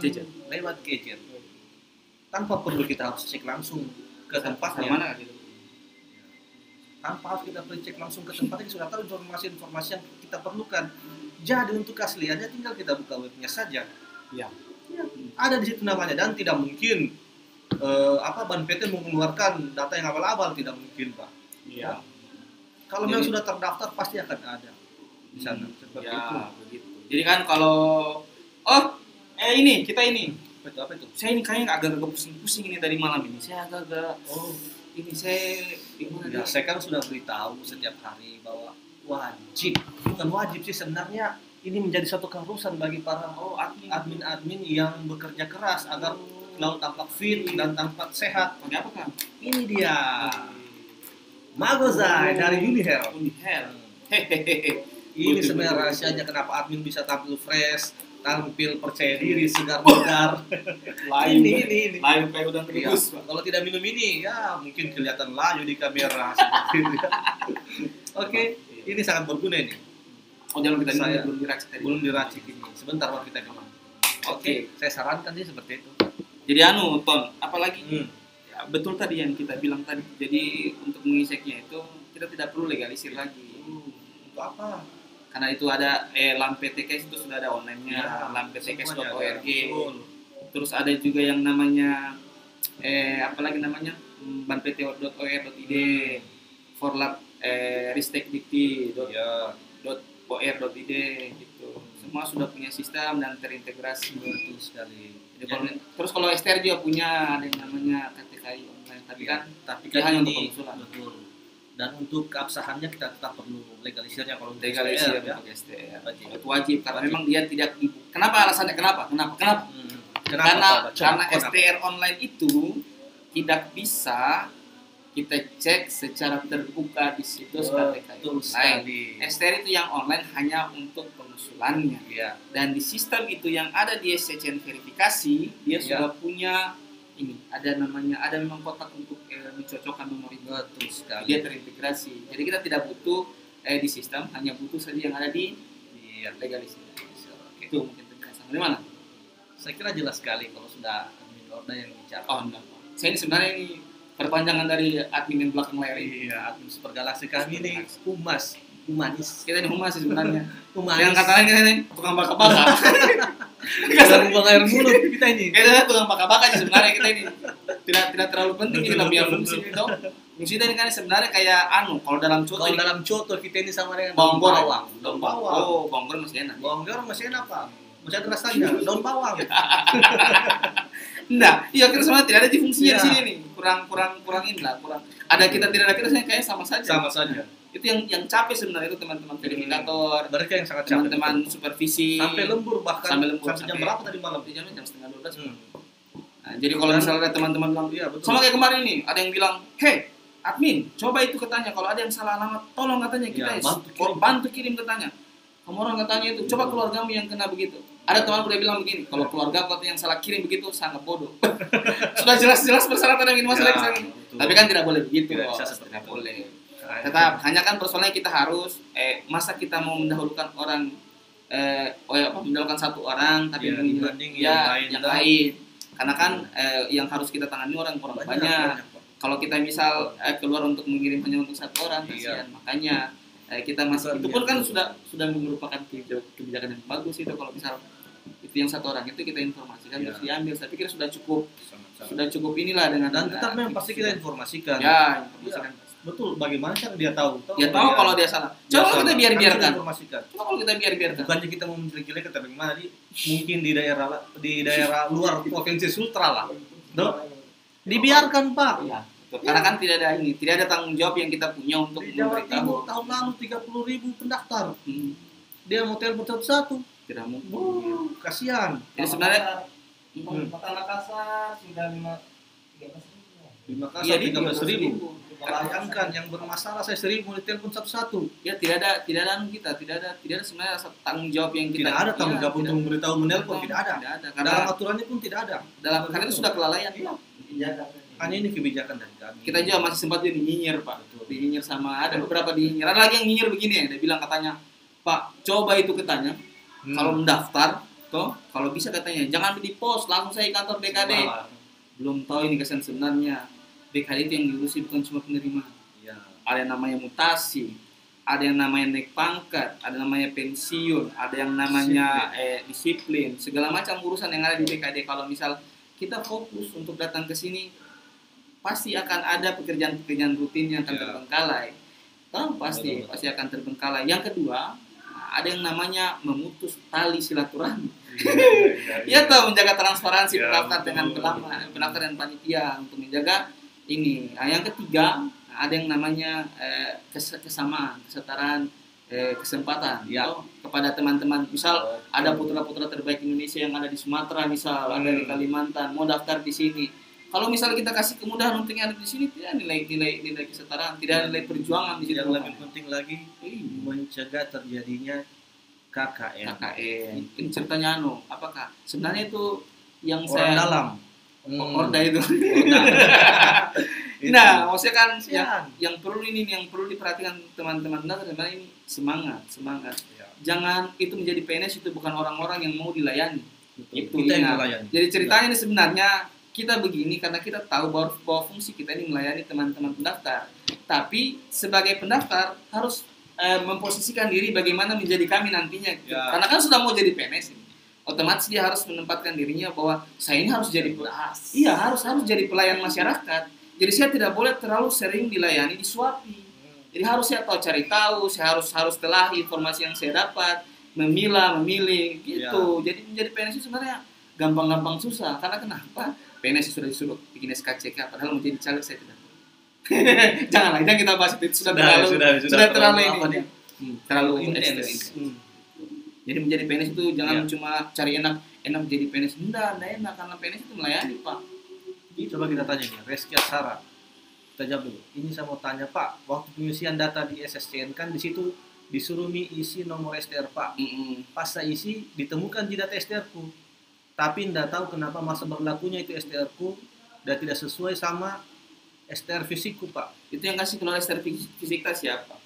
Gadget. lewat gadget. Tanpa perlu kita harus cek langsung ke tempatnya. Mana gitu? Tanpa harus kita perlu cek langsung ke tempatnya, sudah tahu informasi-informasi yang kita perlukan. Jadi untuk keasliannya tinggal kita buka webnya saja. Iya. Ya, ada di situ namanya, dan tidak mungkin Ban PT mengeluarkan data yang abal-abal, tidak mungkin, Pak. Iya. Kalau memang sudah terdaftar pasti akan ada di sana. Seperti itu. Ya, begitu. Jadi kan kalau kita ini. Apa itu? Saya ini kayaknya agak-agak pusing-pusing ini dari malam ini. Saya agak-agak ini saya gimana Ya, nih? saya kan sudah beritahu setiap hari bahwa wajib, bukan wajib sih sebenarnya, ini menjadi satu keharusan bagi para admin-admin yang bekerja keras agar selalu tampak fit dan tampak sehat. Pakai apa kan? Ini dia, Magozai dari Unihel. Unihel. Hehehe. Ini Betul, sebenarnya betul. rahasianya kenapa admin bisa tampil fresh, tampil percaya diri, segar bugar. Ini. Lain kayak udah Iya. terus. Kalau tidak minum ini, ya mungkin kelihatan layu di kamera seperti itu. Oke, ini sangat berguna ini. Oh, jangan kita Saya- belum diracik tadi. Belum diracik ini. Sebentar baru kita minum. Oke, saya sarankan sih seperti itu. Jadi Ton, apalagi Hmm. ya, betul tadi yang kita bilang tadi. Jadi untuk mengiseknya itu kita tidak perlu legalisir lagi. Untuk apa? karena itu ada LAMPTKS itu sudah ada online-nya, Ya, lamptks.org. betul. Terus ada juga yang namanya apalagi namanya banpt.or.id, forlab ristekdikti.or.id gitu. Semua sudah punya sistem dan terintegrasi. Betul sekali. Terus kalau STR juga punya ada yang namanya KTKI online, tapi kan Tapi dia kan hanya untuk ini pengusulan. betul. Dan untuk keabsahannya kita tetap perlu legalisirnya kalau untuk Legalisir STR, ya. untuk STR. Wajib. Itu wajib karena Wajib. memang dia tidak kenapa alasannya kenapa? Kenapa, Pak? Karena Kenapa? STR online itu tidak bisa kita cek secara terbuka di situs KTKI Betul online. sekali. STR itu yang online hanya untuk pengusulannya. Iya. Dan di sistem itu yang ada di SCCN verifikasi, dia Ya. sudah punya ini, ada namanya, ada memang kotak untuk mencocokkan memori. Betul sekali. Dia terintegrasi. Jadi kita tidak butuh di sistem, hanya butuh saja yang ada di Iya. legalisir. Oke. Itu mungkin penjelasan. Dari mana? Saya kira jelas sekali kalau sudah admin Orda yang bicara. Oh enggak. Saya ini sebenarnya ini perpanjangan dari admin yang belakang layar ini. Iya, admin Super Galaxy kami ini humanis. Kita ini humas sih sebenarnya. Humanis. Yang kata lain kita ini tukang baka-baka. Kita buang air mulut kita ini. Kita tukang baka-baka aja sebenarnya kita ini. Tidak terlalu penting kita punya fungsi itu. Fungsi ini kan sebenarnya kayak kalau dalam contoh Kalau ini dalam contoh kita ini sama dengan bawang goreng. bawang. Daun bawang. Oh, bawang goreng masih enak. Bawang goreng masih enak, Pak. Masih ada rasanya. Daun bawang. Enggak, iya kita sebenarnya tidak ada di fungsinya Iya. di sini nih. Kurang inilah, kurang. Ada kita tidak ada kita kayaknya sama saja. Sama saja. Itu yang capek sebenarnya itu teman-teman verifikator, Mereka yang sangat capek. teman-teman supervisi. Sampai lembur bahkan. Sampai lembur, Sampai jam sampai- berapa tadi malam? Jam setengah 12. Hmm. Nah, jadi kalau misalnya ada teman-teman bilang, Iya, betul. sama kayak kemarin nih, ada yang bilang, "Hei, admin, coba itu katanya kalau ada yang salah alamat, tolong katanya kita Ya, bantu kirim. katanya. Kamu orang katanya itu, coba keluargamu yang kena begitu." Ada teman udah bilang begini, kalau keluarga katanya yang salah kirim begitu sangat bodoh. Sudah jelas-jelas persyaratan yang ini masalah Ya, ini. betul. Tapi kan tidak boleh begitu. Tidak Bos. bisa seperti Tidak itu. boleh. Nah, Tetap hanya kan persoalannya kita harus masa kita mau mendahulukan orang mendahulukan satu orang tapi Ya, menghindar- dibanding ya, yang yang lain. lain. Karena kan yang harus kita tangani orang banyak. Pak. Kalau kita misal keluar untuk mengirim hanya untuk satu orang, Iya. kasihan. Makanya kita masih Bukan itu pun kan yang- sudah merupakan kebijakan yang bagus itu kalau misal itu yang satu orang itu kita informasikan Iya. terus diambil. Saya pikir sudah cukup Sangat-sangat. inilah dengan Dan tetap memang pasti kita informasikan. ya informasikan. Betul, bagaimana cara dia tahu? Dia tahu kalau dia salah. Coba kalau kita biarkan. Informasikan. Coba kalau kita biarkan. Bukannya kita mau menjelek-jelek kata bagaimana mungkin di daerah luar provinsi Sultra lah. Dibiarkan, Pak. Iya. Betul. Karena kan tidak ada tanggung jawab yang kita punya untuk Di Jawa memberitahu. Timur tahun lalu 30.000 pendaftar. Hmm, Dia mau telepon satu-satu. tidak mungkin. Kasihan. Jadi sebenarnya Kota Makassar sudah 13 ribu. Di Makassar iya, di 13.000. Bayangkan yang bermasalah saya 1.000 mau ditelepon satu-satu. ya tidak ada tidak ada sebenarnya rasa tanggung jawab yang kita Tidak ada tanggung jawab Iya, untuk memberitahu menelpon, tidak ada. karena Dalam aturannya pun tidak ada. karena itu sudah kelalaian. Iya. Dijaga. Hanya ini kebijakan dari kami. Kita juga masih sempat jadi nyinyir, Pak. Nyinyir sama ada beberapa nyinyir. Ada lagi yang nyinyir begini ya, dia bilang katanya, "Pak, coba itu katanya kalau mendaftar, kalau bisa katanya jangan di pos, langsung saya kantor BKD." Belum tahu ini kesan sebenarnya. BKD itu yang diurusi bukan cuma penerima. Iya. Ada yang namanya mutasi, ada yang namanya naik pangkat, ada namanya pensiun, ada yang namanya disiplin, segala macam urusan yang ada di BKD. Kalau misal kita fokus untuk datang ke sini, pasti akan ada pekerjaan-pekerjaan rutin yang akan Ya. terbengkalai. Pasti Betul. akan terbengkalai. Yang kedua, ada yang namanya memutus tali silaturahmi. Ya tahu menjaga transparansi Ya, pendaftar dengan betul. pendaftar dan panitia untuk menjaga ini. Nah, yang ketiga ada yang namanya kesamaan, kesetaraan kesempatan Ya. kepada teman-teman. Misal ada putra-putra terbaik Indonesia yang ada di Sumatera, misal ada di Kalimantan, mau daftar di sini. Kalau misal kita kasih kemudahan untuk yang ada di sini, tidak nilai kesetaraan, tidak nilai perjuangan di situ. Yang lebih penting lagi mencegah terjadinya KKN. KKN. Ini ceritanya apakah sebenarnya itu yang Orang saya dalam. Orda itu. Itu. Nah, maksudnya kan Kasihan. yang perlu diperhatikan teman-teman sebenarnya ini semangat. Ya. Jangan itu menjadi PNS itu bukan orang-orang yang mau dilayani. Itu Kita yang ingat. melayani. Jadi ceritanya ini sebenarnya kita begini karena kita tahu bahwa fungsi kita ini melayani teman-teman pendaftar. Tapi sebagai pendaftar harus memposisikan diri bagaimana menjadi kami nantinya. Ya. Karena kan sudah mau jadi PNS ini. Otomatis dia harus menempatkan dirinya bahwa saya ini harus jadi harus jadi pelayan masyarakat. Jadi saya tidak boleh terlalu sering dilayani, disuapi. Jadi harus saya cari tahu, saya harus telah informasi yang saya dapat, memilih gitu. Jadi menjadi PNS itu sebenarnya gampang-gampang susah. Karena kenapa? PNS sudah disuruh bikin SKCK, padahal menjadi caleg saya tidak. Jangan kita bahas itu sudah terlalu ini. Terlalu intens. Jadi menjadi PNS itu jangan cuma cari enak jadi PNS. Enggak enak karena PNS itu melayani, Pak. Coba kita tanya nih, Reski Asara. Kita jawab dulu. Ini saya mau tanya, Pak, waktu pengisian data di SSCN kan di situ disuruh isi nomor STR, Pak. Pas saya isi ditemukan di data STR ku. Tapi tidak tahu kenapa masa berlakunya itu STR ku dan tidak sesuai sama STR fisikku, Pak. Itu yang kasih keluar STR fisik siapa?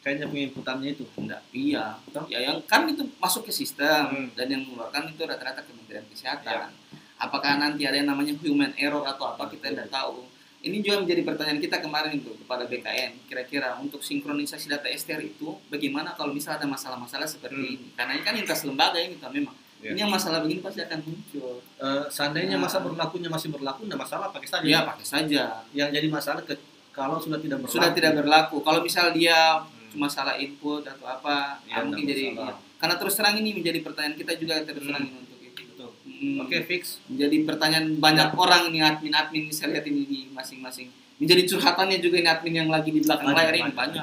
Kayaknya penginputannya itu. Enggak, iya. Ya yang kan itu masuk ke sistem dan yang mengeluarkan itu rata-rata Kementerian Kesehatan. Apakah nanti ada yang namanya human error atau apa kita tidak tahu. Ini juga menjadi pertanyaan kita kemarin itu kepada BKN. Kira-kira untuk sinkronisasi data STR itu bagaimana kalau misalnya ada masalah-masalah seperti ini? Karena ini kan lintas lembaga ini kita memang. Ini yang masalah begini pasti akan muncul. Seandainya masa berlakunya masih berlaku, tidak masalah, pakai saja. Iya, pakai saja. Yang jadi masalah kalau sudah tidak berlaku. Sudah tidak berlaku. Kalau misal dia cuma salah input atau apa, mungkin jadi. Karena terus terang ini menjadi pertanyaan kita juga terus terang untuk itu. Betul. Oke, fix. Menjadi pertanyaan banyak orang ini admin saya lihat ini di masing-masing. Menjadi curhatannya juga ini admin yang lagi di belakang layar ini banyak.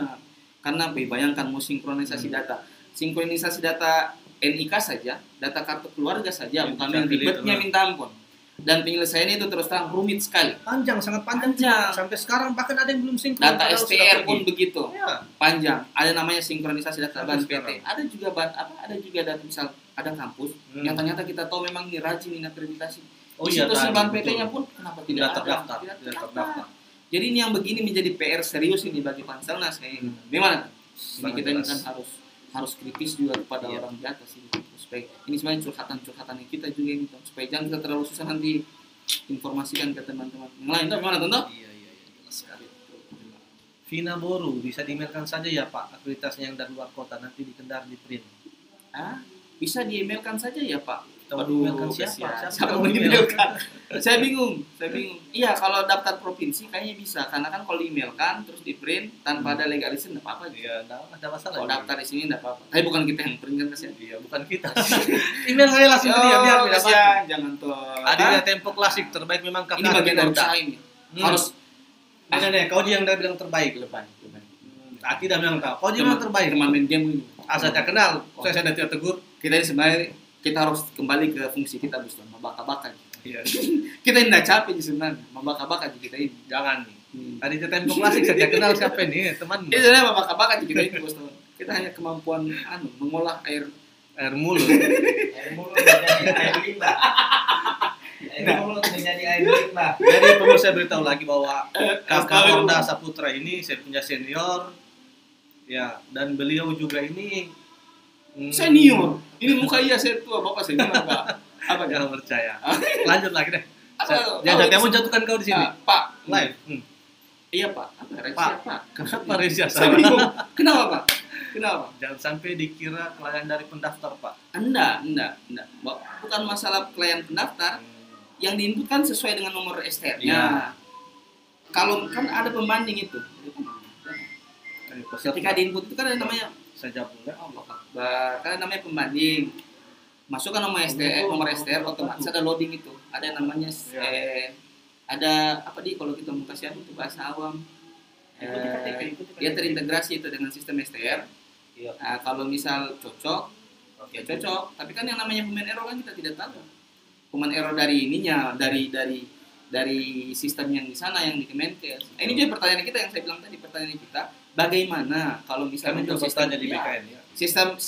Karena bayangkan mau sinkronisasi data. Sinkronisasi data NIK saja, data kartu keluarga saja, bukan yang ribetnya minta ampun. Dan penyelesaiannya itu terus terang rumit sekali. Panjang, sangat panjang. Sampai sekarang bahkan ada yang belum sinkron. Data STR pun begitu. Ya. Panjang. Ada namanya sinkronisasi data Sampai ban PT. sekarang. Ada juga data misal ada kampus yang ternyata kita tahu memang ini rajin ini akreditasi. Di situ si ban PT-nya pun kenapa tidak terdaftar? Tidak terdaftar. Jadi ini yang begini menjadi PR serius ini bagi Panselnas kayaknya. Gimana? Ini kita ini kan harus kritis juga kepada orang di atas ini supaya ini sebenarnya curhatan yang kita juga ini supaya jangan kita terlalu susah nanti informasikan ke teman-teman yang lain. Gimana Tonto? Iya, jelas sekali. Vina Boru bisa di-emailkan saja ya Pak akreditasinya yang dari luar kota nanti di Kendari di print. Bisa di-emailkan saja ya Pak. Emailkan siapa mau di-emailkan? Saya bingung. Iya, kalau daftar provinsi kayaknya bisa, karena kan kalau di-emailkan terus di-print tanpa ada legalisasi enggak apa-apa. Iya, enggak ada masalah. Kalau daftar di sini enggak apa-apa. Tapi bukan kita yang print kan kasihan. Iya, bukan kita. Email saya langsung ke dia biar tidak kasihan, jangan tuh. Adanya Tempo Klasik terbaik memang kakak. Ini bagian dari usaha ini. Harus kau dia yang udah bilang terbaik lepas. Tidak bilang tahu. Kau dia bilang terbaik. Teman main game ini. Asal tak kenal. Saya tidak tegur. Kita ini sebenarnya kita harus kembali ke fungsi kita Bos, membaka-baka. Iya. Kita ini enggak capek sebenarnya, membaka-baka kita ini. Jangan nih. Tadi Tempo Klasik saya kenal siapa nih teman. Ini sebenarnya membaka-baka kita ini Bos. Kita hanya kemampuan mengolah air mulut. Air mulut menjadi air limbah. Air mulut menjadi air limbah. Jadi perlu saya beritahu lagi bahwa Kakak Orda Saputra ini saya punya senior. Ya, dan beliau juga ini senior. Ini muka iya saya tua, Bapak senior enggak? Apa jangan percaya. Lanjut lagi deh. Jangan mau jatuhkan kau di sini. Pak, live. Iya, Pak. Pak. Kenapa Reza Saya bingung. Kenapa, Pak? Kenapa? Jangan sampai dikira klien dari pendaftar, Pak. Enggak. Bukan masalah klien pendaftar. Yang diinputkan sesuai dengan nomor STR-nya. Ya. Kalau kan ada pembanding itu. Ketika diinput itu kan ada namanya saya jawab enggak? Karena namanya pembanding. Masukkan nomor STR otomatis ada loading itu. Ada namanya ada apa kalau kita mau kasih itu bahasa awam. Dia terintegrasi itu dengan sistem STR. Nah, kalau misal cocok, ya cocok. Tapi kan yang namanya human error kan kita tidak tahu. Human error dari ininya, dari sistem yang di sana yang di Kemenkes. Ini juga pertanyaan kita yang saya bilang tadi, pertanyaan kita, bagaimana kalau misalnya untuk sistem di BKN ya. Sistem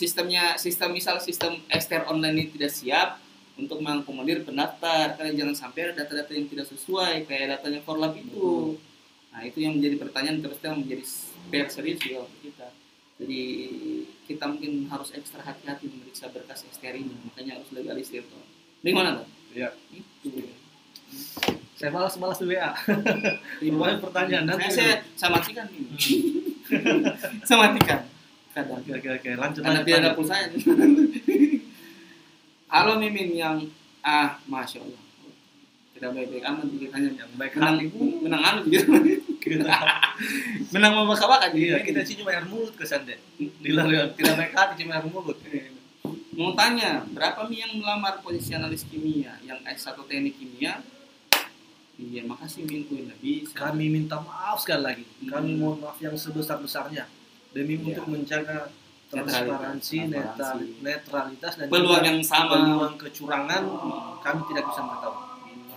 STR online ini tidak siap untuk mengakomodir pendaftar, karena jangan sampai ada data-data yang tidak sesuai kayak datanya Korlap itu. Nah, itu yang menjadi pertanyaan terus terang menjadi PR serius juga untuk kita. Jadi kita mungkin harus ekstra hati-hati memeriksa berkas STR ini, makanya harus legalisir tuh. Bagaimana tuh? Iya. Itu. Saya malas di WA. Banyak pertanyaan nanti. Saya matikan ini. Saya matikan. kadang. Oke, lanjut. Karena lanjut, tidak ada lanjut. pulsanya. Halo Mimin yang masya Allah tidak baik-baik amat begitu Yang baik menang hati. menang anu begitu. Menang membakar Iya, kita sih cuma air mulut kesan deh. Tidak baik hati, cuma air mulut. Mau tanya, berapa Mi yang melamar posisi analis kimia, yang S1 teknik kimia? Iya, makasih Mi, gue nggak bisa. Kami minta maaf sekali lagi. Kami mohon maaf yang sebesar-besarnya demi Iya. untuk menjaga transparansi, Transparansi. netralitas dan Peluang juga yang sama. peluang kecurangan kami tidak bisa mengetahui.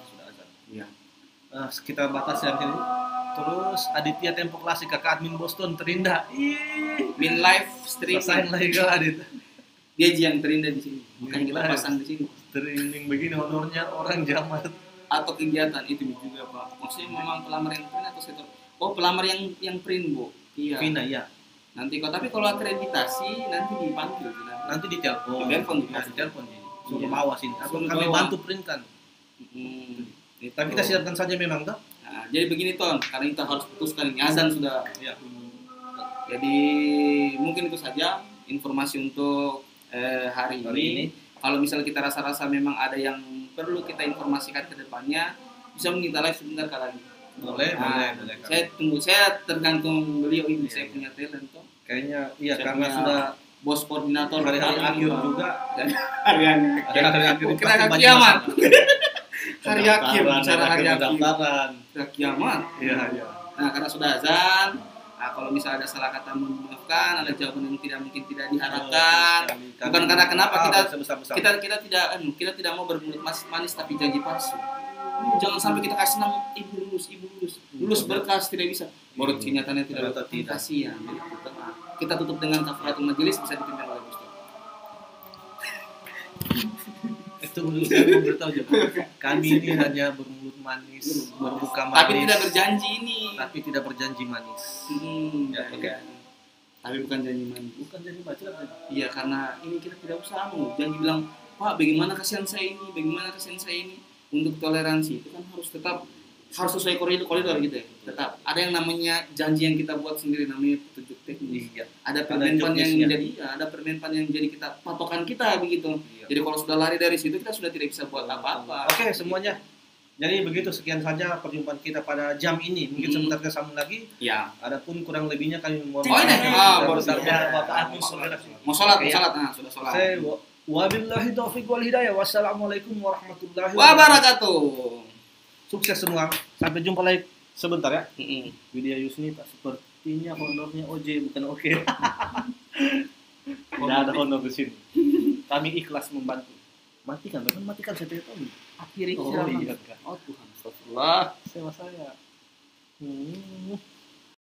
Sudah azan. Iya. Kita batas yang ini. Terus Aditya Tempo Klasik kakak admin Boston terindah. Ih, Min live streaming. rasain lagi kak Adit. Dia yang terindah di sini, bukan Min kita live. pasang di sini. Streaming begini honornya orang jamat. Atau kegiatan itu juga Pak. Maksudnya memang pelamar yang print atau setor? Oh pelamar yang print Bu. Iya. Vina ya. Nanti kok tapi kalau akreditasi nanti dipanggil Nanti ditelepon. Ditelepon. Ya, ditelepon jadi. Suruh Iya. bawa sini. Atau Suruh kami bawa. bantu printkan. Itu. Tapi kita siapkan saja memang toh. Nah, jadi begini Ton, karena kita harus putuskan ini azan sudah. Ya. Jadi mungkin itu saja informasi untuk hari Hari ini. Kalau misalnya kita rasa-rasa memang ada yang perlu kita informasikan ke depannya, bisa mungkin kita live sebentar kali lagi. Boleh, Nah, boleh. Saya tunggu, saya tergantung beliau ini, saya Iya. punya talent toh. Kayaknya iya Saya karena punya sudah bos koordinator hari-hari akhir juga. hari-hari Hari-hari akhir Kira pasti hari banyak kiamat. masalah. Hari akhir, bicara hari akhir. Pendaftaran. Hari kiamat. Iya, iya. Nah, karena sudah azan, nah, kalau misalnya ada salah kata mohon maafkan, ada jawaban yang tidak mungkin tidak diharapkan. Bukan karena kenapa kita tidak mau bermulut manis tapi janji palsu. Jangan sampai kita kasih nama ibu lulus berkas tidak bisa. Baru kenyataannya tidak Ternyata tidak. kasihan. Jadi kita tutup dengan kafaratul majelis bisa dipimpin oleh Gusti. Itu menurut saya memberitahu juga. Kami ini hanya bermulut manis, berbuka manis. Tapi tidak berjanji ini. Tapi tidak berjanji manis. Ya, oke. Tapi bukan janji manis. Bukan janji baca. Iya, karena ini kita tidak usah janji bilang, Pak, bagaimana kasihan saya ini, bagaimana kasihan saya ini. Untuk toleransi itu kan harus sesuai koridor gitu ya. Tetap ada yang namanya janji yang kita buat sendiri, namanya petunjuk teknis. Iya. Ada permenpan yang jobdesknya. menjadi ada permenpan yang jadi kita patokan kita begitu. Iya. Jadi kalau sudah lari dari situ kita sudah tidak bisa buat apa-apa. Oke, semuanya. Jadi begitu, sekian saja perjumpaan kita pada jam ini. Mungkin sebentar kita sambung lagi. Ya. Adapun kurang lebihnya kami mohon Oh, ini. Baru besarnya saja. Bapak Agus Saudara. Mau sholat, Iya. nah sudah sholat. Saya wabillahi taufiq wal hidayah. Wassalamualaikum warahmatullahi Wabarakatuh. Sukses semua. Sampai jumpa lagi sebentar ya. Mm-mm. Widya Yusnita sepertinya honornya OJ bukan oke. Tidak ada honor di sini. Kami ikhlas membantu. Matikan saya tidak tahu. Akhirnya Oh siapa? iya kan. Oh Tuhan, astagfirullah. Saya.